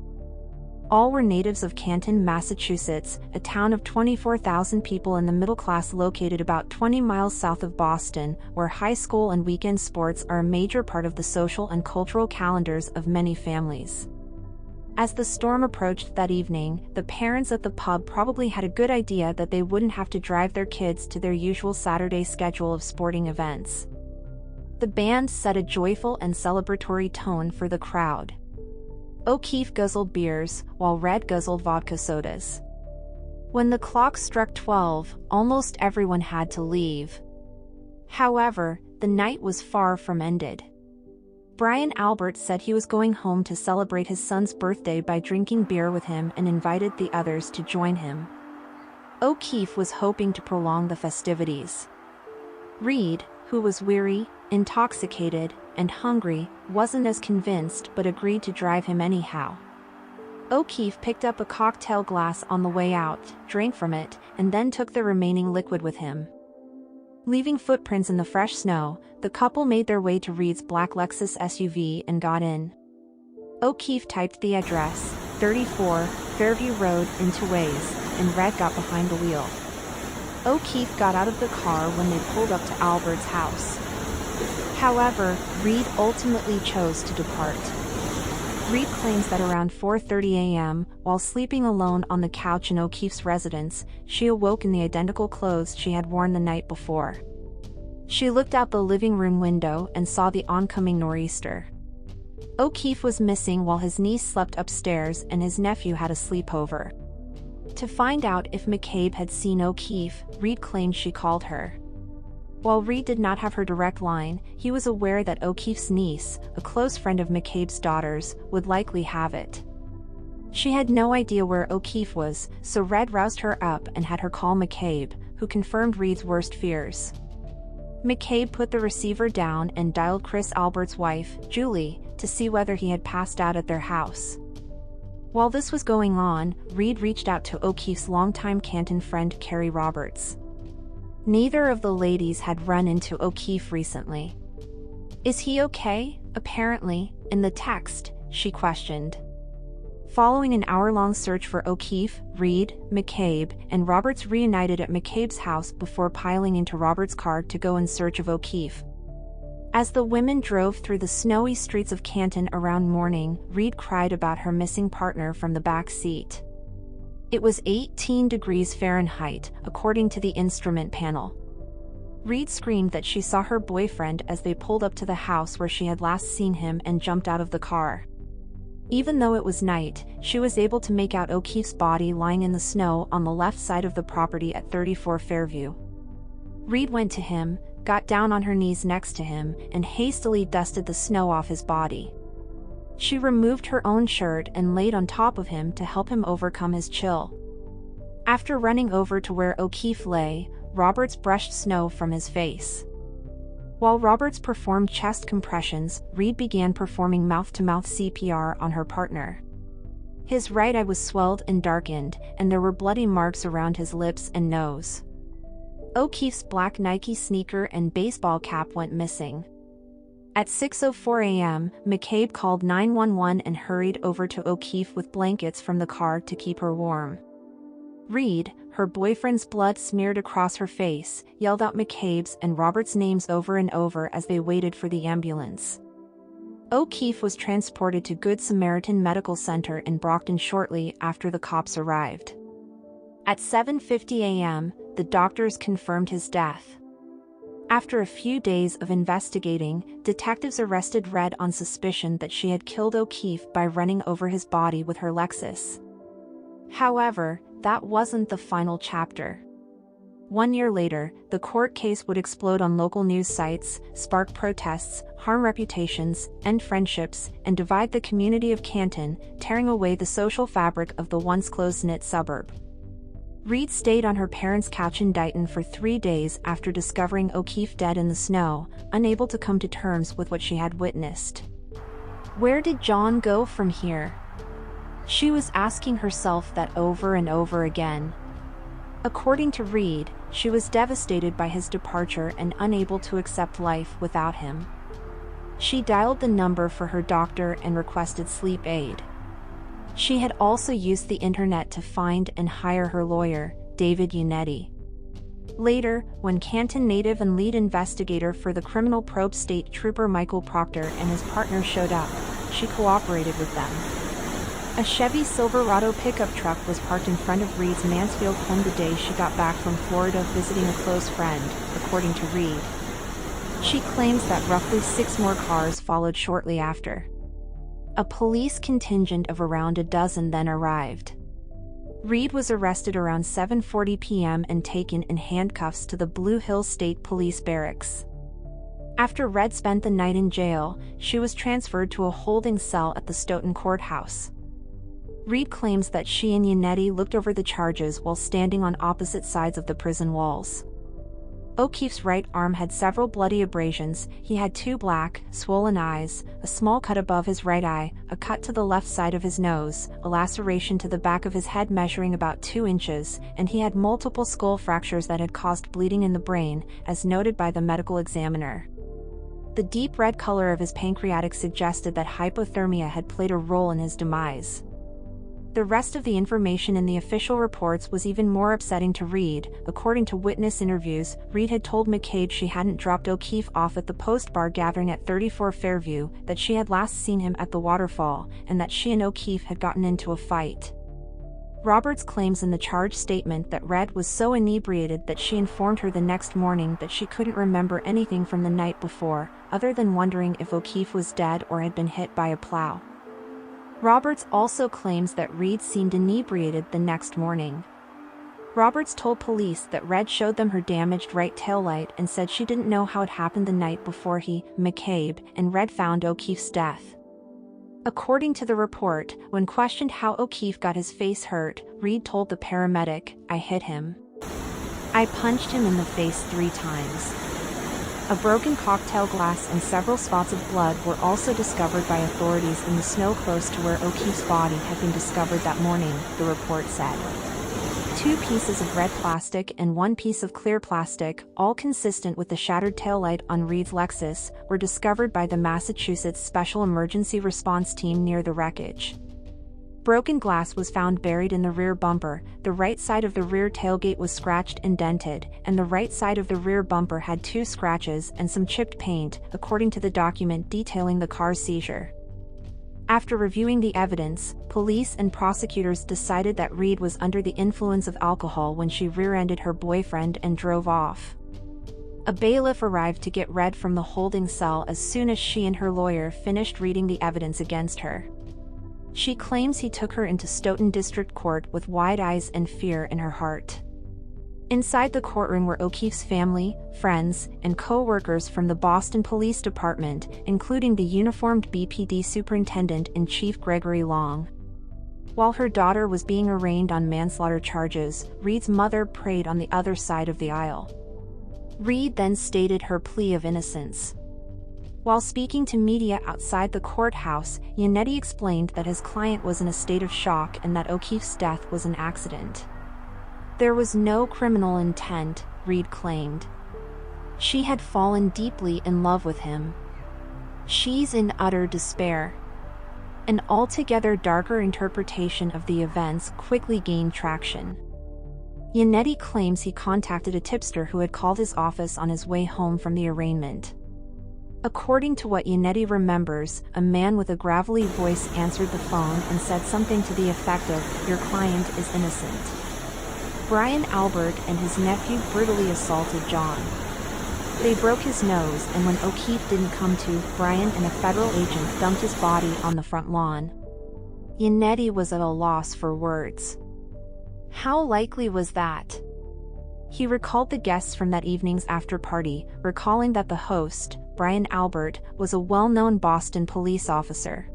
All were natives of Canton, Massachusetts, a town of 24,000 people in the middle class located about 20 miles south of Boston, where high school and weekend sports are a major part of the social and cultural calendars of many families. As the storm approached that evening, the parents at the pub probably had a good idea that they wouldn't have to drive their kids to their usual Saturday schedule of sporting events. The band set a joyful and celebratory tone for the crowd. O'Keefe guzzled beers, while Redd guzzled vodka sodas. When the clock struck 12, almost everyone had to leave. However, the night was far from ended. Brian Albert said he was going home to celebrate his son's birthday by drinking beer with him and invited the others to join him. O'Keefe was hoping to prolong the festivities. Reed, who was weary, intoxicated, and hungry, wasn't as convinced but agreed to drive him anyhow. O'Keefe picked up a cocktail glass on the way out, drank from it, and then took the remaining liquid with him. Leaving footprints in the fresh snow, the couple made their way to Reed's black Lexus SUV and got in. O'Keefe typed the address, 34, Fairview Road, into Waze, and Redd got behind the wheel. O'Keefe got out of the car when they pulled up to Albert's house. However, Reed ultimately chose to depart. Reed claims that around 4:30 a.m., while sleeping alone on the couch in O'Keefe's residence, she awoke in the identical clothes she had worn the night before. She looked out the living room window and saw the oncoming nor'easter. O'Keefe was missing while his niece slept upstairs and his nephew had a sleepover. To find out if McCabe had seen O'Keefe, Reed claimed she called her. While Reed did not have her direct line, he was aware that O'Keefe's niece, a close friend of McCabe's daughter's, would likely have it. She had no idea where O'Keefe was, so Redd roused her up and had her call McCabe, who confirmed Reed's worst fears. McCabe put the receiver down and dialed Chris Albert's wife, Julie, to see whether he had passed out at their house. While this was going on, Reed reached out to O'Keefe's longtime Canton friend Carrie Roberts. Neither of the ladies had run into O'Keefe recently. "Is he okay?" Apparently, in the text, she questioned. Following an hour-long search for O'Keefe, Reed, McCabe, and Roberts reunited at McCabe's house before piling into Roberts' car to go in search of O'Keefe. As the women drove through the snowy streets of Canton around morning, Reed cried about her missing partner from the back seat. It was 18 degrees Fahrenheit, according to the instrument panel. Reed screamed that she saw her boyfriend as they pulled up to the house where she had last seen him and jumped out of the car. Even though it was night, she was able to make out O'Keefe's body lying in the snow on the left side of the property at 34 Fairview. Reed went to him, got down on her knees next to him, and hastily dusted the snow off his body. She removed her own shirt and laid on top of him to help him overcome his chill. After running over to where O'Keefe lay, Roberts brushed snow from his face. While Roberts performed chest compressions, Reed began performing mouth-to-mouth CPR on her partner. His right eye was swelled and darkened, and there were bloody marks around his lips and nose. O'Keefe's black Nike sneaker and baseball cap went missing. At 6:04 a.m., McCabe called 911 and hurried over to O'Keefe with blankets from the car to keep her warm. Reed, her boyfriend's blood smeared across her face, yelled out McCabe's and Robert's names over and over as they waited for the ambulance. O'Keefe was transported to Good Samaritan Medical Center in Brockton shortly after the cops arrived. At 7:50 a.m., the doctors confirmed his death. After a few days of investigating, detectives arrested Red on suspicion that she had killed O'Keefe by running over his body with her Lexus. However, that wasn't the final chapter. 1 year later, the court case would explode on local news sites, spark protests, harm reputations, end friendships, and divide the community of Canton, tearing away the social fabric of the once close-knit suburb. Reed stayed on her parents' couch in Dighton for 3 days after discovering O'Keefe dead in the snow, unable to come to terms with what she had witnessed. Where did John go from here? She was asking herself that over and over again. According to Reed, she was devastated by his departure and unable to accept life without him. She dialed the number for her doctor and requested sleep aid. She had also used the internet to find and hire her lawyer, David Unetti. Later, when Canton native and lead investigator for the criminal probe state trooper Michael Proctor and his partner showed up, she cooperated with them. A Chevy Silverado pickup truck was parked in front of Reed's Mansfield home the day she got back from Florida visiting a close friend, according to Reed. She claims that roughly 6 more cars followed shortly after. A police contingent of around a dozen then arrived. Reed was arrested around 7:40 p.m. and taken in handcuffs to the Blue Hill State Police Barracks. After Red spent the night in jail, she was transferred to a holding cell at the Stoughton courthouse. Reed claims that she and Unetti looked over the charges while standing on opposite sides of the prison walls. O'Keefe's right arm had several bloody abrasions. He had 2 black, swollen eyes, a small cut above his right eye, a cut to the left side of his nose, a laceration to the back of his head measuring about 2 inches, and he had multiple skull fractures that had caused bleeding in the brain, as noted by the medical examiner. The deep red color of his pancreatic suggested that hypothermia had played a role in his demise. The rest of the information in the official reports was even more upsetting to Reed. According to witness interviews, Reed had told McCabe she hadn't dropped O'Keefe off at the Post Bar gathering at 34 Fairview, that she had last seen him at the waterfall, and that she and O'Keefe had gotten into a fight. Roberts claims in the charge statement that Red was so inebriated that she informed her the next morning that she couldn't remember anything from the night before, other than wondering if O'Keefe was dead or had been hit by a plow. Roberts also claims that Reed seemed inebriated the next morning. Roberts told police that Red showed them her damaged right taillight and said she didn't know how it happened the night before he, McCabe, and Red found O'Keefe's death. According to the report, when questioned how O'Keefe got his face hurt, Reed told the paramedic, "I hit him. I punched him in the face 3 times." A broken cocktail glass and several spots of blood were also discovered by authorities in the snow close to where O'Keefe's body had been discovered that morning, the report said. 2 pieces of red plastic and 1 piece of clear plastic, all consistent with the shattered taillight on Reed's Lexus, were discovered by the Massachusetts Special Emergency Response Team near the wreckage. Broken glass was found buried in the rear bumper, the right side of the rear tailgate was scratched and dented, and the right side of the rear bumper had 2 scratches and some chipped paint, according to the document detailing the car's seizure. After reviewing the evidence, police and prosecutors decided that Reed was under the influence of alcohol when she rear-ended her boyfriend and drove off. A bailiff arrived to get Red from the holding cell as soon as she and her lawyer finished reading the evidence against her. She claims he took her into Stoughton District Court with wide eyes and fear in her heart. Inside the courtroom were O'Keefe's family, friends, and co-workers from the Boston Police Department, including the uniformed BPD Superintendent-in-Chief Gregory Long. While her daughter was being arraigned on manslaughter charges, Reed's mother prayed on the other side of the aisle. Reed then stated her plea of innocence. While speaking to media outside the courthouse, Yannetti explained that his client was in a state of shock and that O'Keefe's death was an accident. There was no criminal intent, Reed claimed. She had fallen deeply in love with him. She's in utter despair. An altogether darker interpretation of the events quickly gained traction. Yannetti claims he contacted a tipster who had called his office on his way home from the arraignment. According to what Yannetti remembers, a man with a gravelly voice answered the phone and said something to the effect of, "Your client is innocent." Brian Albert and his nephew brutally assaulted John. They broke his nose, and when O'Keefe didn't come to, Brian and a federal agent dumped his body on the front lawn. Yannetti was at a loss for words. How likely was that? He recalled the guests from that evening's after-party, recalling that the host, Brian Albert, was a well-known Boston police officer.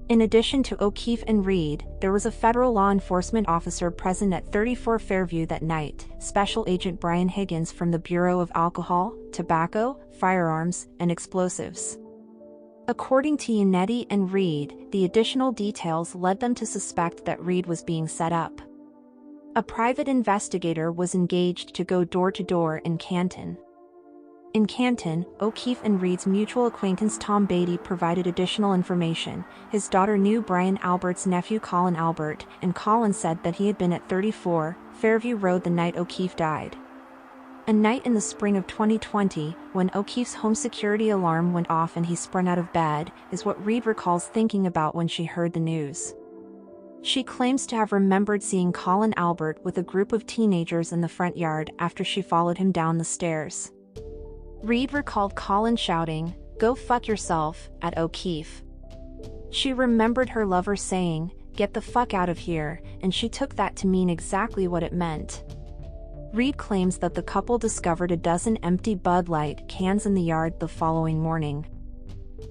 In addition to O'Keefe and Reed, there was a federal law enforcement officer present at 34 Fairview that night, Special Agent Brian Higgins from the Bureau of Alcohol, Tobacco, Firearms, and Explosives. According to Yannetti and Reed, the additional details led them to suspect that Reed was being set up. A private investigator was engaged to go door-to-door in Canton. In Canton, O'Keefe and Reed's mutual acquaintance Tom Beatty provided additional information. His daughter knew Brian Albert's nephew Colin Albert, and Colin said that he had been at 34 Fairview Road the night O'Keefe died. A night in the spring of 2020, when O'Keefe's home security alarm went off and he sprung out of bed, is what Reed recalls thinking about when she heard the news. She claims to have remembered seeing Colin Albert with a group of teenagers in the front yard after she followed him down the stairs. Reed recalled Colin shouting, "Go fuck yourself," at O'Keefe. She remembered her lover saying, "Get the fuck out of here," and she took that to mean exactly what it meant. Reed claims that the couple discovered a dozen empty Bud Light cans in the yard the following morning.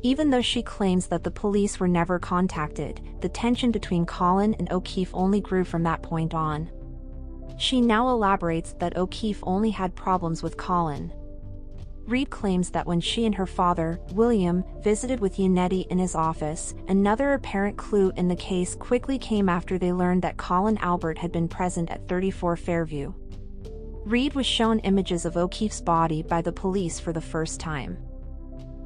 Even though she claims that the police were never contacted, the tension between Colin and O'Keefe only grew from that point on. She now elaborates that O'Keefe only had problems with Colin. Reed claims that when she and her father, William, visited with Yannetti in his office, another apparent clue in the case quickly came after they learned that Colin Albert had been present at 34 Fairview. Reed was shown images of O'Keefe's body by the police for the first time.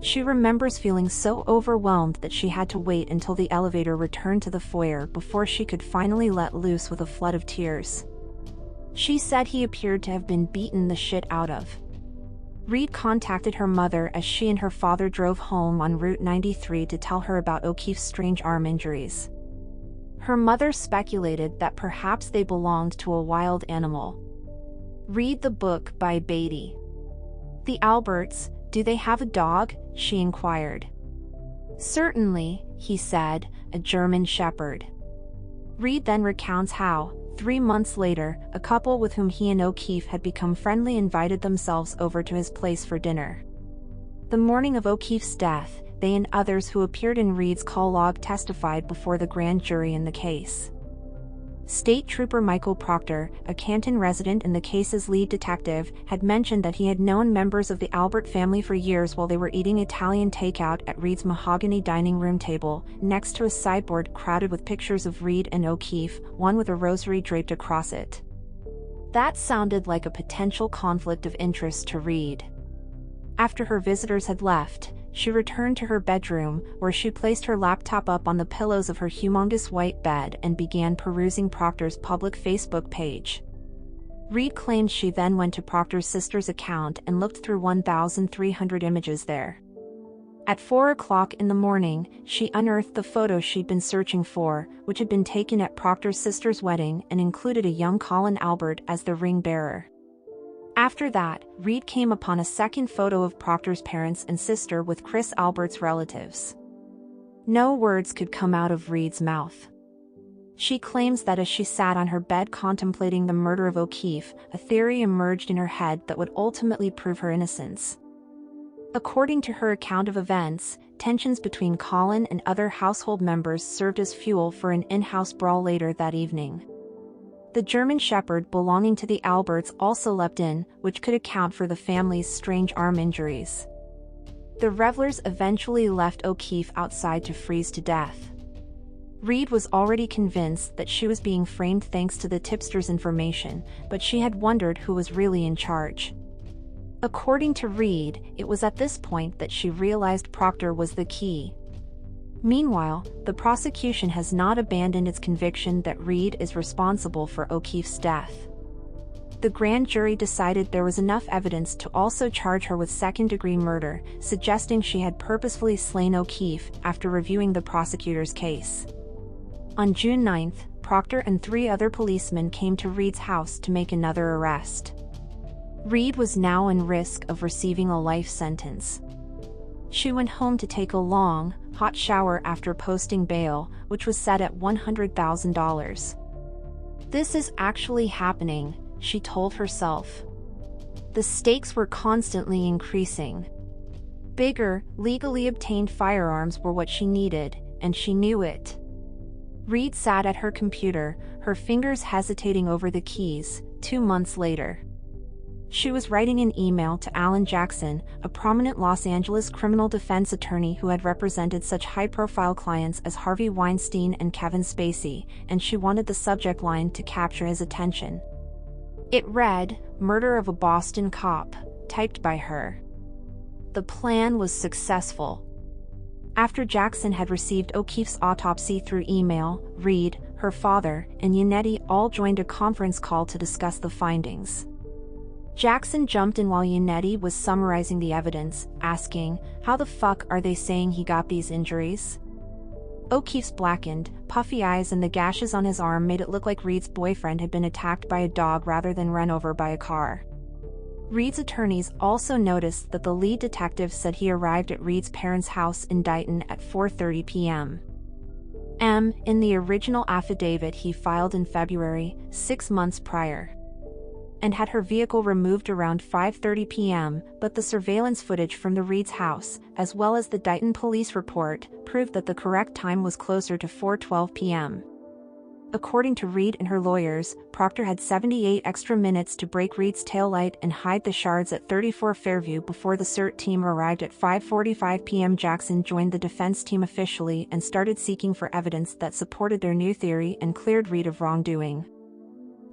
She remembers feeling so overwhelmed that she had to wait until the elevator returned to the foyer before she could finally let loose with a flood of tears. She said he appeared to have been beaten the shit out of. Reed contacted her mother as she and her father drove home on Route 93 to tell her about O'Keefe's strange arm injuries. Her mother speculated that perhaps they belonged to a wild animal. Read the book by Beatty. "The Alberts, do they have a dog?" she inquired. "Certainly," he said, "a German Shepherd." Reed then recounts how, 3 months later, a couple with whom he and O'Keefe had become friendly invited themselves over to his place for dinner. The morning of O'Keefe's death, they and others who appeared in Reed's call log testified before the grand jury in the case. State Trooper Michael Proctor, a Canton resident and the case's lead detective, had mentioned that he had known members of the Albert family for years while they were eating Italian takeout at Reed's mahogany dining room table, next to a sideboard crowded with pictures of Reed and O'Keefe, one with a rosary draped across it. That sounded like a potential conflict of interest to Reed. After her visitors had left, she returned to her bedroom, where she placed her laptop up on the pillows of her humongous white bed and began perusing Proctor's public Facebook page. Reed claimed she then went to Proctor's sister's account and looked through 1,300 images there. At 4 o'clock in the morning, she unearthed the photo she'd been searching for, which had been taken at Proctor's sister's wedding and included a young Colin Albert as the ring bearer. After that, Reed came upon a second photo of Proctor's parents and sister with Chris Albert's relatives. No words could come out of Reed's mouth. She claims that as she sat on her bed contemplating the murder of O'Keefe, a theory emerged in her head that would ultimately prove her innocence. According to her account of events, tensions between Colin and other household members served as fuel for an in-house brawl later that evening. The German Shepherd belonging to the Alberts also leapt in, which could account for the family's strange arm injuries. The revelers eventually left O'Keefe outside to freeze to death. Reed was already convinced that she was being framed thanks to the tipster's information, but she had wondered who was really in charge. According to Reed, it was at this point that she realized Proctor was the key. Meanwhile, the prosecution has not abandoned its conviction that Reed is responsible for O'Keefe's death. The grand jury decided there was enough evidence to also charge her with second-degree murder, suggesting she had purposefully slain O'Keefe after reviewing the prosecutor's case. On June 9, Proctor and 3 other policemen came to Reed's house to make another arrest. Reed was now in risk of receiving a life sentence. She went home to take a long, hot shower after posting bail, which was set at $100,000. "This is actually happening," she told herself. The stakes were constantly increasing. Bigger, legally obtained firearms were what she needed, and she knew it. Reed sat at her computer, her fingers hesitating over the keys. 2 months later, she was writing an email to Alan Jackson, a prominent Los Angeles criminal defense attorney who had represented such high-profile clients as Harvey Weinstein and Kevin Spacey, and she wanted the subject line to capture his attention. It read, "Murder of a Boston Cop," typed by her. The plan was successful. After Jackson had received O'Keefe's autopsy through email, Reed, her father, and Yannetti all joined a conference call to discuss the findings. Jackson jumped in while Yannetti was summarizing the evidence, asking, "How the fuck are they saying he got these injuries?" O'Keefe's blackened, puffy eyes and the gashes on his arm made it look like Reed's boyfriend had been attacked by a dog rather than run over by a car. Reed's attorneys also noticed that the lead detective said he arrived at Reed's parents' house in Dighton at 4:30 p.m. In the original affidavit he filed in February, 6 months prior, and had her vehicle removed around 5:30 p.m., but the surveillance footage from the Reed's house, as well as the Dighton police report, proved that the correct time was closer to 4:12 p.m. According to Reed and her lawyers, Proctor had 78 extra minutes to break Reed's taillight and hide the shards at 34 Fairview before the CERT team arrived at 5:45 p.m. Jackson joined the defense team officially and started seeking for evidence that supported their new theory and cleared Reed of wrongdoing.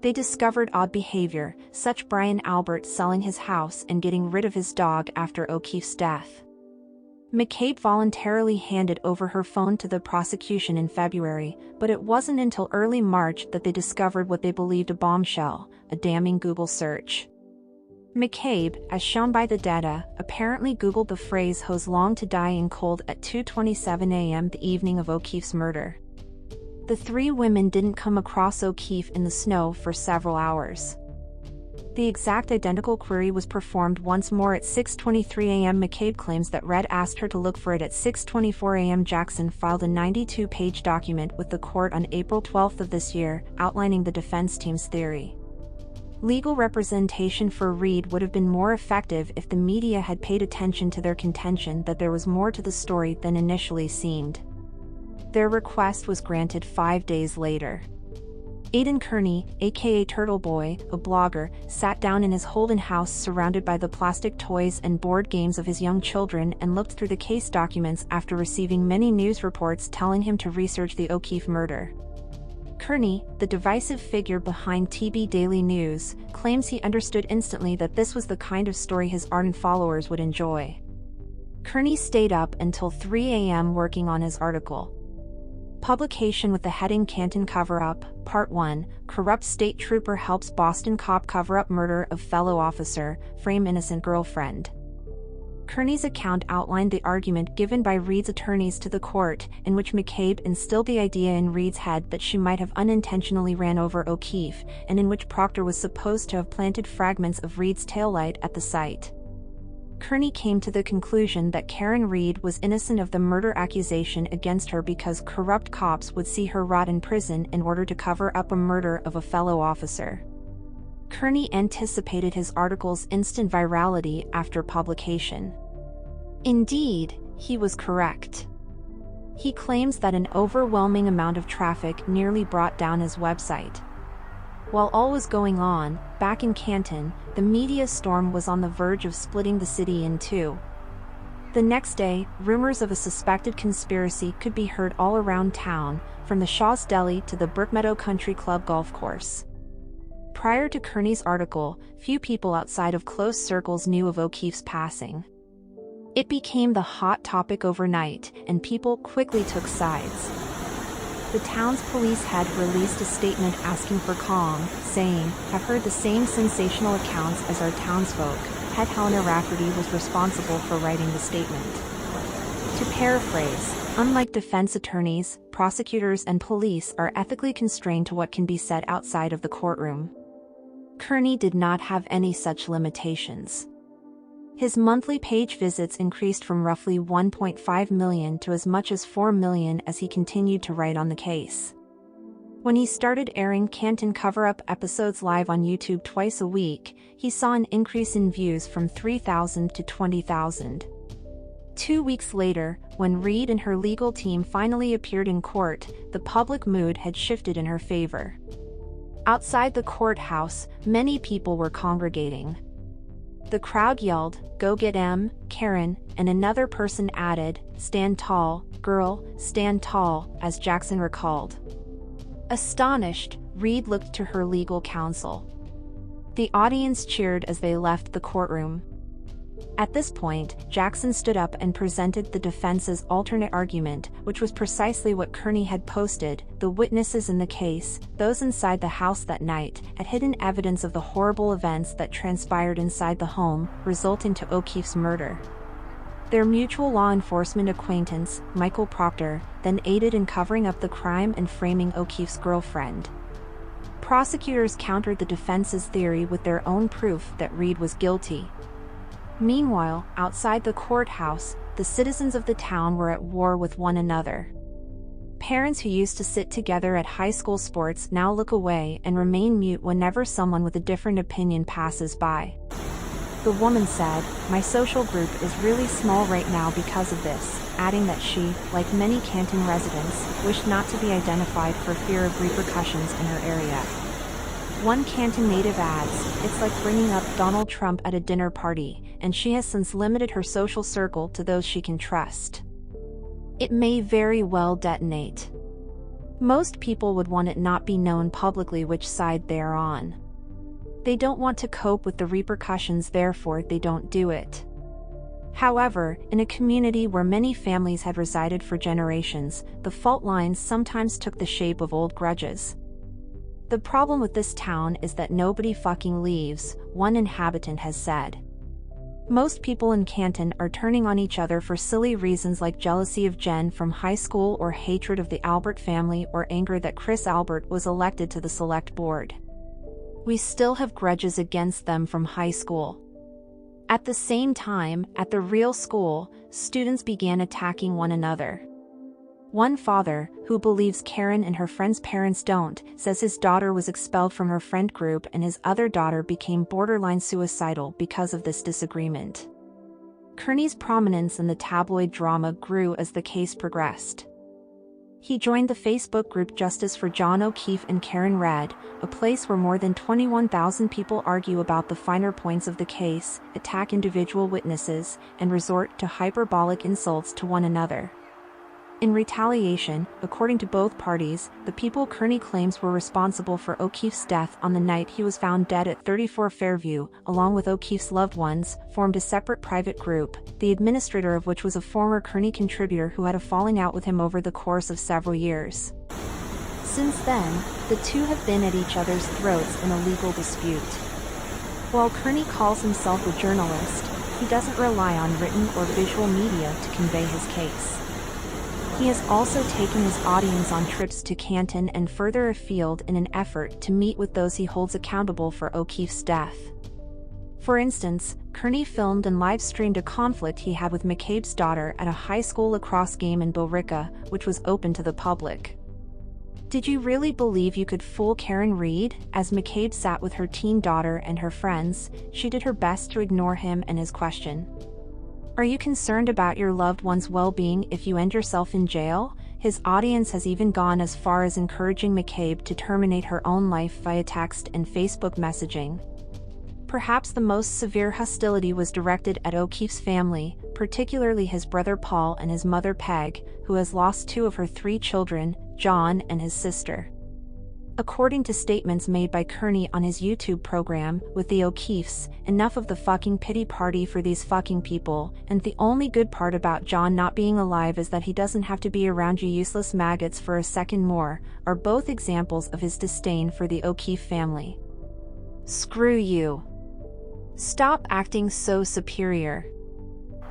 They discovered odd behavior, such Brian Albert selling his house and getting rid of his dog after O'Keefe's death. McCabe voluntarily handed over her phone to the prosecution in February, but it wasn't until early March that they discovered what they believed a bombshell, a damning Google search. McCabe, as shown by the data, apparently Googled the phrase "hose long to die in cold" at 2:27 a.m. the evening of O'Keefe's murder. The 3 women didn't come across O'Keefe in the snow for several hours. The exact identical query was performed once more at 6:23 a.m. McCabe claims that Red asked her to look for it at 6:24 a.m. Jackson filed a 92-page document with the court on April 12 of this year, outlining the defense team's theory. Legal representation for Reed would have been more effective if the media had paid attention to their contention that there was more to the story than initially seemed. Their request was granted 5 days later. Aidan Kearney, aka Turtle Boy, a blogger, sat down in his Holden house surrounded by the plastic toys and board games of his young children and looked through the case documents after receiving many news reports telling him to research the O'Keefe murder. Kearney, the divisive figure behind TB Daily News, claims he understood instantly that this was the kind of story his ardent followers would enjoy. Kearney stayed up until 3 a.m. working on his article. Publication with the heading Canton Cover-Up, Part 1, Corrupt State Trooper Helps Boston Cop Cover Up Murder of Fellow Officer, Frame Innocent Girlfriend. Kearney's account outlined the argument given by Reed's attorneys to the court, in which McCabe instilled the idea in Reed's head that she might have unintentionally ran over O'Keefe, and in which Proctor was supposed to have planted fragments of Reed's taillight at the site. Kearney came to the conclusion that Karen Reed was innocent of the murder accusation against her because corrupt cops would see her rot in prison in order to cover up a murder of a fellow officer. Kearney anticipated his article's instant virality after publication. Indeed, he was correct. He claims that an overwhelming amount of traffic nearly brought down his website. While all was going on, back in Canton, the media storm was on the verge of splitting the city in two. The next day, rumors of a suspected conspiracy could be heard all around town, from the Shaw's Deli to the Brookmeadow Country Club golf course. Prior to Kearney's article, few people outside of close circles knew of O'Keefe's passing. It became the hot topic overnight, and people quickly took sides. The town's police had released a statement asking for calm, saying, "Have heard the same sensational accounts as our townsfolk." Head Helena Rafferty was responsible for writing the statement. To paraphrase, unlike defense attorneys, prosecutors and police are ethically constrained to what can be said outside of the courtroom. Kearney did not have any such limitations. His monthly page visits increased from roughly 1.5 million to as much as 4 million as he continued to write on the case. When he started airing Canton cover-up episodes live on YouTube twice a week, he saw an increase in views from 3,000 to 20,000. 2 weeks later, when Reed and her legal team finally appeared in court, the public mood had shifted in her favor. Outside the courthouse, many people were congregating. The crowd yelled, "Go get M, Karen," and another person added, "Stand tall, girl, stand tall," as Jackson recalled. Astonished, Reed looked to her legal counsel. The audience cheered as they left the courtroom. At this point, Jackson stood up and presented the defense's alternate argument, which was precisely what Kearney had posted. The witnesses in the case, those inside the house that night, had hidden evidence of the horrible events that transpired inside the home, resulting to O'Keefe's murder. Their mutual law enforcement acquaintance, Michael Proctor, then aided in covering up the crime and framing O'Keefe's girlfriend. Prosecutors countered the defense's theory with their own proof that Reed was guilty. Meanwhile, outside the courthouse, the citizens of the town were at war with one another. Parents who used to sit together at high school sports now look away and remain mute whenever someone with a different opinion passes by. The woman said, "My social group is really small right now because of this," adding that she, like many Canton residents, wished not to be identified for fear of repercussions in her area. One Canton native adds, "It's like bringing up Donald Trump at a dinner party," and she has since limited her social circle to those she can trust. It may very well detonate. Most people would want it not be known publicly which side they are on. They don't want to cope with the repercussions, therefore they don't do it. However, in a community where many families had resided for generations, the fault lines sometimes took the shape of old grudges. "The problem with this town is that nobody fucking leaves," one inhabitant has said. Most people in Canton are turning on each other for silly reasons like jealousy of Jen from high school or hatred of the Albert family or anger that Chris Albert was elected to the select board. We still have grudges against them from high school. At the same time, at the real school, students began attacking one another. One father, who believes Karen and her friend's parents don't, says his daughter was expelled from her friend group and his other daughter became borderline suicidal because of this disagreement. Kearney's prominence in the tabloid drama grew as the case progressed. He joined the Facebook group Justice for John O'Keefe and Karen Reed, a place where more than 21,000 people argue about the finer points of the case, attack individual witnesses, and resort to hyperbolic insults to one another. In retaliation, according to both parties, the people Kearney claims were responsible for O'Keefe's death on the night he was found dead at 34 Fairview, along with O'Keefe's loved ones, formed a separate private group, the administrator of which was a former Kearney contributor who had a falling out with him over the course of several years. Since then, the two have been at each other's throats in a legal dispute. While Kearney calls himself a journalist, he doesn't rely on written or visual media to convey his case. He has also taken his audience on trips to Canton and further afield in an effort to meet with those he holds accountable for O'Keefe's death. For instance, Kearney filmed and live-streamed a conflict he had with McCabe's daughter at a high school lacrosse game in Billerica, which was open to the public. Did you really believe you could fool Karen Reed? As McCabe sat with her teen daughter and her friends, she did her best to ignore him and his question. Are you concerned about your loved one's well-being if you end yourself in jail? His audience has even gone as far as encouraging McCabe to terminate her own life via text and Facebook messaging. Perhaps the most severe hostility was directed at O'Keefe's family, particularly his brother Paul and his mother Peg, who has lost 2 of her 3 children, John and his sister. According to statements made by Kearney on his YouTube program, with the O'Keefes, enough of the fucking pity party for these fucking people, and the only good part about John not being alive is that he doesn't have to be around you useless maggots for a second more, are both examples of his disdain for the O'Keefe family. Screw you. Stop acting so superior.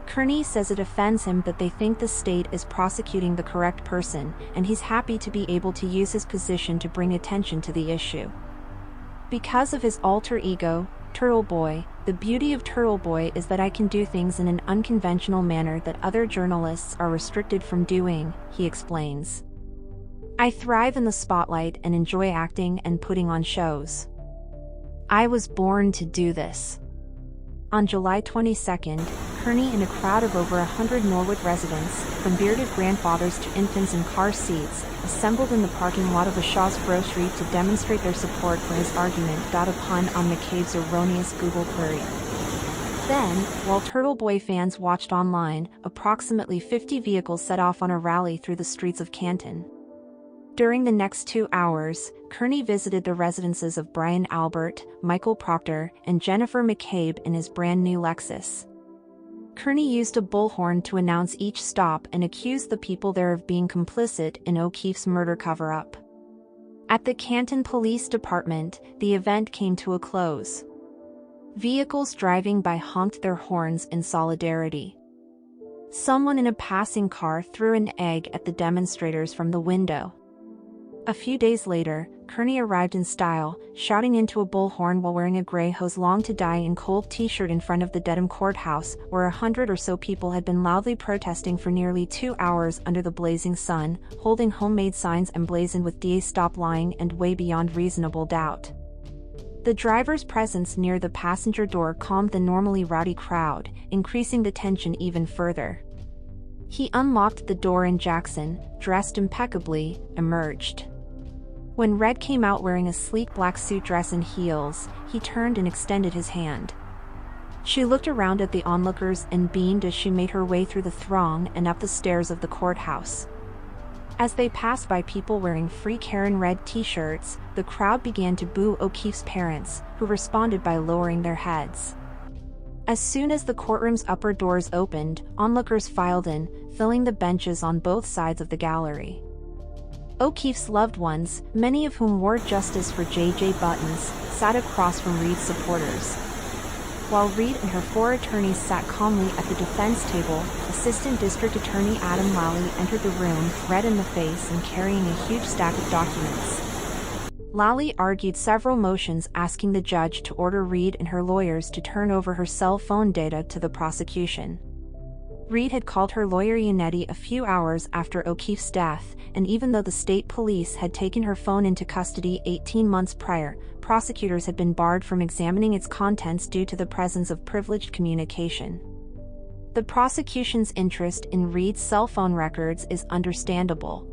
Kearney says it offends him that they think the state is prosecuting the correct person, and he's happy to be able to use his position to bring attention to the issue. Because of his alter ego, Turtle Boy, the beauty of Turtle Boy is that I can do things in an unconventional manner that other journalists are restricted from doing, he explains. I thrive in the spotlight and enjoy acting and putting on shows. I was born to do this. On July 22nd, Kearney and a crowd of over 100 Norwood residents, from bearded grandfathers to infants in car seats, assembled in the parking lot of a Shaw's Grocery to demonstrate their support for his argument. A pun on McCabe's erroneous Google query. Then, while Turtle Boy fans watched online, approximately 50 vehicles set off on a rally through the streets of Canton. During the next 2 hours, Kearney visited the residences of Brian Albert, Michael Proctor, and Jennifer McCabe in his brand new Lexus. Kearney used a bullhorn to announce each stop and accused the people there of being complicit in O'Keefe's murder cover-up. At the Canton Police Department, the event came to a close. Vehicles driving by honked their horns in solidarity. Someone in a passing car threw an egg at the demonstrators from the window. A few days later, Kearney arrived in style, shouting into a bullhorn while wearing a gray hose long to die in cold t-shirt in front of the Dedham courthouse, where 100 or so people had been loudly protesting for nearly 2 hours under the blazing sun, holding homemade signs emblazoned with "DA Stop Lying" and "Way Beyond Reasonable Doubt." The driver's presence near the passenger door calmed the normally rowdy crowd, increasing the tension even further. He unlocked the door and Jackson, dressed impeccably, emerged. When Red came out wearing a sleek black suit dress and heels, he turned and extended his hand. She looked around at the onlookers and beamed as she made her way through the throng and up the stairs of the courthouse. As they passed by people wearing Free Karen Red t-shirts, the crowd began to boo O'Keefe's parents, who responded by lowering their heads. As soon as the courtroom's upper doors opened, onlookers filed in, filling the benches on both sides of the gallery. O'Keefe's loved ones, many of whom wore justice for J.J. buttons, sat across from Reed's supporters. While Reed and her 4 attorneys sat calmly at the defense table, Assistant District Attorney Adam Lally entered the room, red in the face and carrying a huge stack of documents. Lally argued several motions asking the judge to order Reed and her lawyers to turn over her cell phone data to the prosecution. Reed had called her lawyer Yannetti a few hours after O'Keefe's death, and even though the state police had taken her phone into custody 18 months prior, prosecutors had been barred from examining its contents due to the presence of privileged communication. The prosecution's interest in Reed's cell phone records is understandable.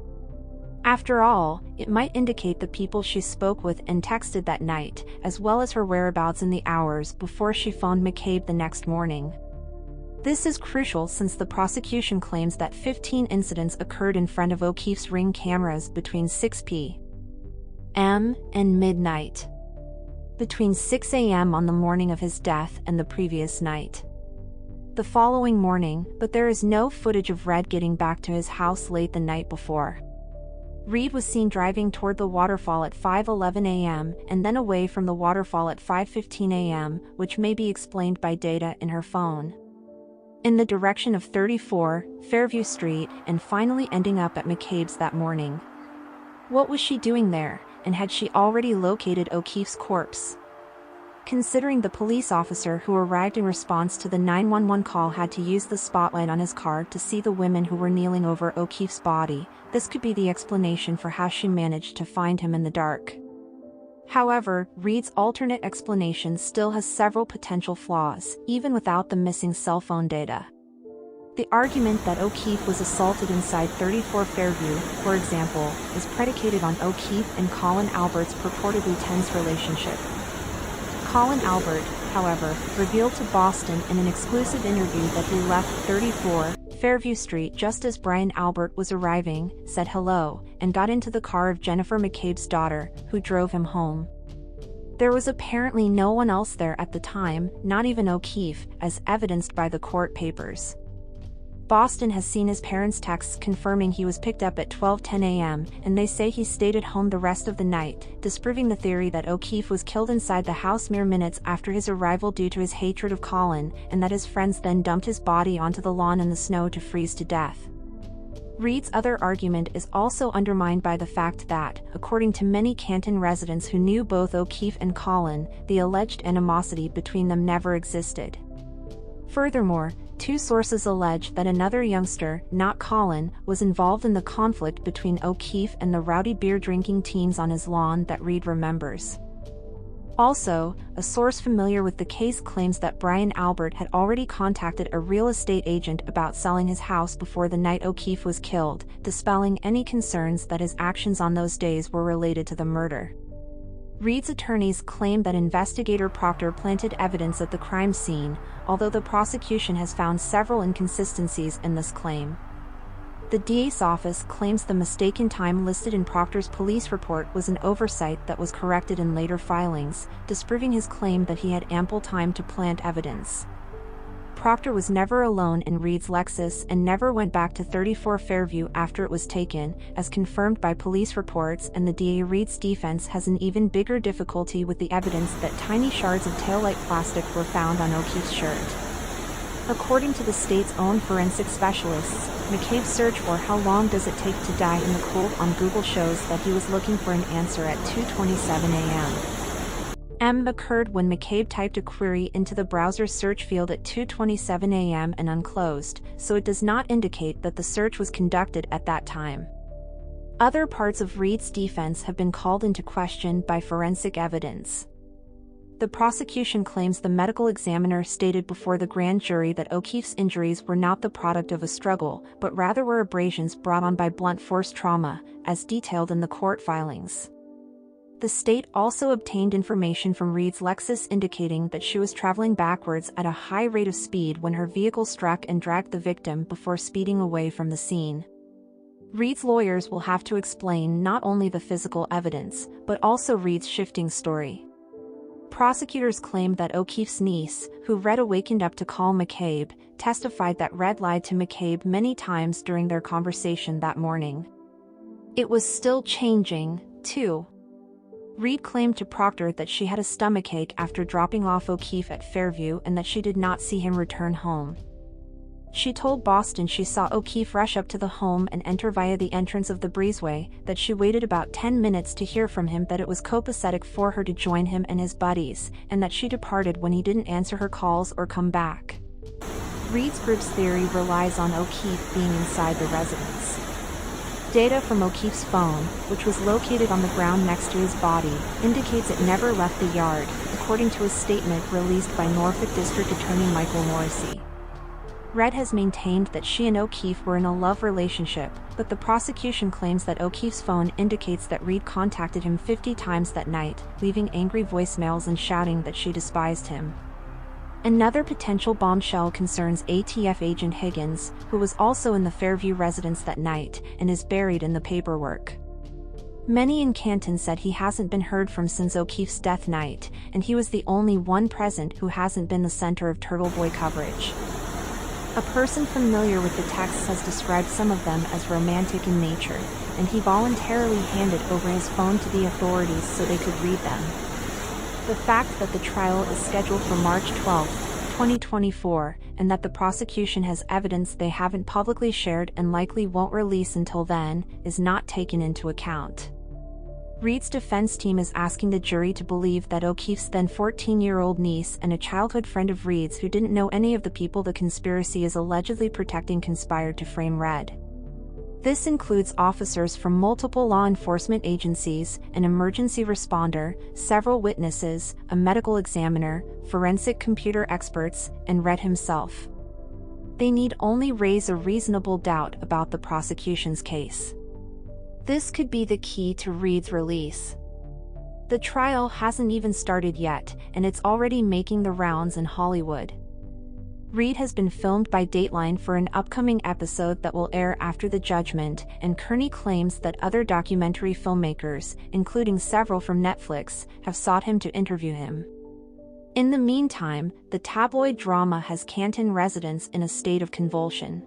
After all, it might indicate the people she spoke with and texted that night, as well as her whereabouts in the hours before she phoned McCabe the next morning. This is crucial since the prosecution claims that 15 incidents occurred in front of O'Keefe's Ring cameras between 6 p.m. and midnight. Between 6 a.m. on the morning of his death and the previous night. The following morning, but there is no footage of Red getting back to his house late the night before. Reed was seen driving toward the waterfall at 5:11 a.m. and then away from the waterfall at 5:15 a.m., which may be explained by data in her phone. In the direction of 34 Fairview Street and finally ending up at McCabe's that morning. What was she doing there, and had she already located O'Keefe's corpse? Considering the police officer who arrived in response to the 911 call had to use the spotlight on his car to see the women who were kneeling over O'Keefe's body, this could be the explanation for how she managed to find him in the dark. However, Reed's alternate explanation still has several potential flaws, even without the missing cell phone data. The argument that O'Keefe was assaulted inside 34 Fairview, for example, is predicated on O'Keefe and Colin Albert's purportedly tense relationship. Colin Albert, however, revealed to Boston in an exclusive interview that he left 34 Fairview Street just as Brian Albert was arriving, said hello, and got into the car of Jennifer McCabe's daughter, who drove him home. There was apparently no one else there at the time, not even O'Keefe, as evidenced by the court papers. Boston has seen his parents' texts confirming he was picked up at 12:10 a.m., and they say he stayed at home the rest of the night, disproving the theory that O'Keefe was killed inside the house mere minutes after his arrival due to his hatred of Colin, and that his friends then dumped his body onto the lawn in the snow to freeze to death. Reed's other argument is also undermined by the fact that, according to many Canton residents who knew both O'Keefe and Colin, the alleged animosity between them never existed. Furthermore, two sources allege that another youngster, not Colin, was involved in the conflict between O'Keefe and the rowdy beer-drinking teens on his lawn that Reed remembers. Also, a source familiar with the case claims that Brian Albert had already contacted a real estate agent about selling his house before the night O'Keefe was killed, dispelling any concerns that his actions on those days were related to the murder. Reed's attorneys claim that investigator Proctor planted evidence at the crime scene, although the prosecution has found several inconsistencies in this claim. The DA's office claims the mistaken time listed in Proctor's police report was an oversight that was corrected in later filings, disproving his claim that he had ample time to plant evidence. Proctor was never alone in Reed's Lexus and never went back to 34 Fairview after it was taken, as confirmed by police reports, and the DA Reed's defense has an even bigger difficulty with the evidence that tiny shards of taillight plastic were found on O'Keefe's shirt. According to the state's own forensic specialists, McCabe's search for "how long does it take to die in the cold" on Google shows that he was looking for an answer at 2:27 a.m. Occurred when McCabe typed a query into the browser's search field at 2:27 a.m. and unclosed, so it does not indicate that the search was conducted at that time. Other parts of Reed's defense have been called into question by forensic evidence. The prosecution claims the medical examiner stated before the grand jury that O'Keefe's injuries were not the product of a struggle, but rather were abrasions brought on by blunt force trauma, as detailed in the court filings. The state also obtained information from Reed's Lexus indicating that she was traveling backwards at a high rate of speed when her vehicle struck and dragged the victim before speeding away from the scene. Reed's lawyers will have to explain not only the physical evidence, but also Reed's shifting story. Prosecutors claim that O'Keefe's niece, who Red awakened up to call McCabe, testified that Red lied to McCabe many times during their conversation that morning. It was still changing, too. Reed claimed to Proctor that she had a stomachache after dropping off O'Keefe at Fairview and that she did not see him return home. She told Boston she saw O'Keefe rush up to the home and enter via the entrance of the breezeway, that she waited about 10 minutes to hear from him, that it was copacetic for her to join him and his buddies, and that she departed when he didn't answer her calls or come back. Reed's group's theory relies on O'Keefe being inside the residence. Data from O'Keefe's phone, which was located on the ground next to his body, indicates it never left the yard, according to a statement released by Norfolk District Attorney Michael Morrissey. Red has maintained that she and O'Keefe were in a love relationship, but the prosecution claims that O'Keefe's phone indicates that Reed contacted him 50 times that night, leaving angry voicemails and shouting that she despised him. Another potential bombshell concerns ATF agent Higgins, who was also in the Fairview residence that night, and is buried in the paperwork. Many in Canton said he hasn't been heard from since O'Keefe's death night, and he was the only one present who hasn't been the center of Turtle Boy coverage. A person familiar with the texts has described some of them as romantic in nature, and he voluntarily handed over his phone to the authorities so they could read them. The fact that the trial is scheduled for March 12, 2024, and that the prosecution has evidence they haven't publicly shared and likely won't release until then, is not taken into account. Reed's defense team is asking the jury to believe that O'Keefe's then 14-year-old niece and a childhood friend of Reed's who didn't know any of the people the conspiracy is allegedly protecting conspired to frame Red. This includes officers from multiple law enforcement agencies, an emergency responder, several witnesses, a medical examiner, forensic computer experts, and Red himself. They need only raise a reasonable doubt about the prosecution's case. This could be the key to Reed's release. The trial hasn't even started yet, and it's already making the rounds in Hollywood. Reed has been filmed by Dateline for an upcoming episode that will air after the judgment, and Kearney claims that other documentary filmmakers, including several from Netflix, have sought him to interview him. In the meantime, the tabloid drama has Canton residents in a state of convulsion.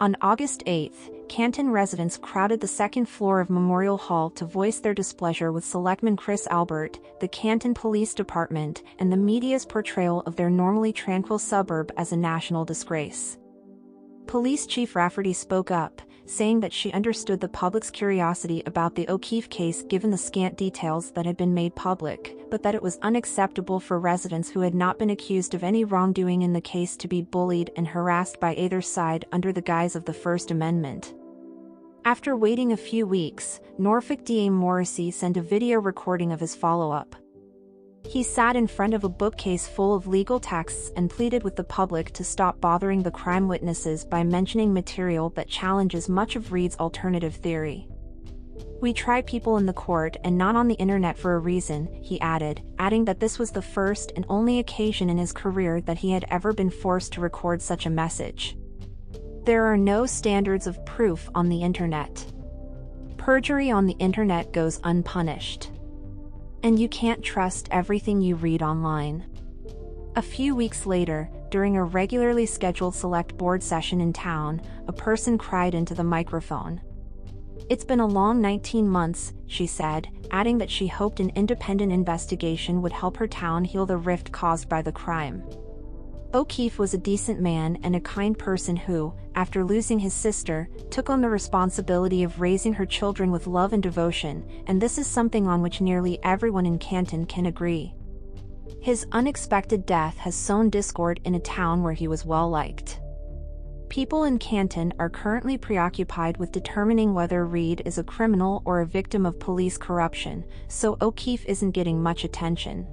On August 8, Canton residents crowded the second floor of Memorial Hall to voice their displeasure with Selectman Chris Albert, the Canton Police Department, and the media's portrayal of their normally tranquil suburb as a national disgrace. Police Chief Rafferty spoke up, saying that she understood the public's curiosity about the O'Keefe case given the scant details that had been made public, but that it was unacceptable for residents who had not been accused of any wrongdoing in the case to be bullied and harassed by either side under the guise of the First Amendment. After waiting a few weeks, Norfolk DA Morrissey sent a video recording of his follow-up. He sat in front of a bookcase full of legal texts and pleaded with the public to stop bothering the crime witnesses by mentioning material that challenges much of Reed's alternative theory. "We try people in the court and not on the internet for a reason," he added, adding that this was the first and only occasion in his career that he had ever been forced to record such a message. "There are no standards of proof on the internet. Perjury on the internet goes unpunished. And you can't trust everything you read online." A few weeks later, during a regularly scheduled select board session in town, a person cried into the microphone. "It's been a long 19 months, she said, adding that she hoped an independent investigation would help her town heal the rift caused by the crime. O'Keefe was a decent man and a kind person who, after losing his sister, took on the responsibility of raising her children with love and devotion, and this is something on which nearly everyone in Canton can agree. His unexpected death has sown discord in a town where he was well liked. People in Canton are currently preoccupied with determining whether Reed is a criminal or a victim of police corruption, so O'Keefe isn't getting much attention.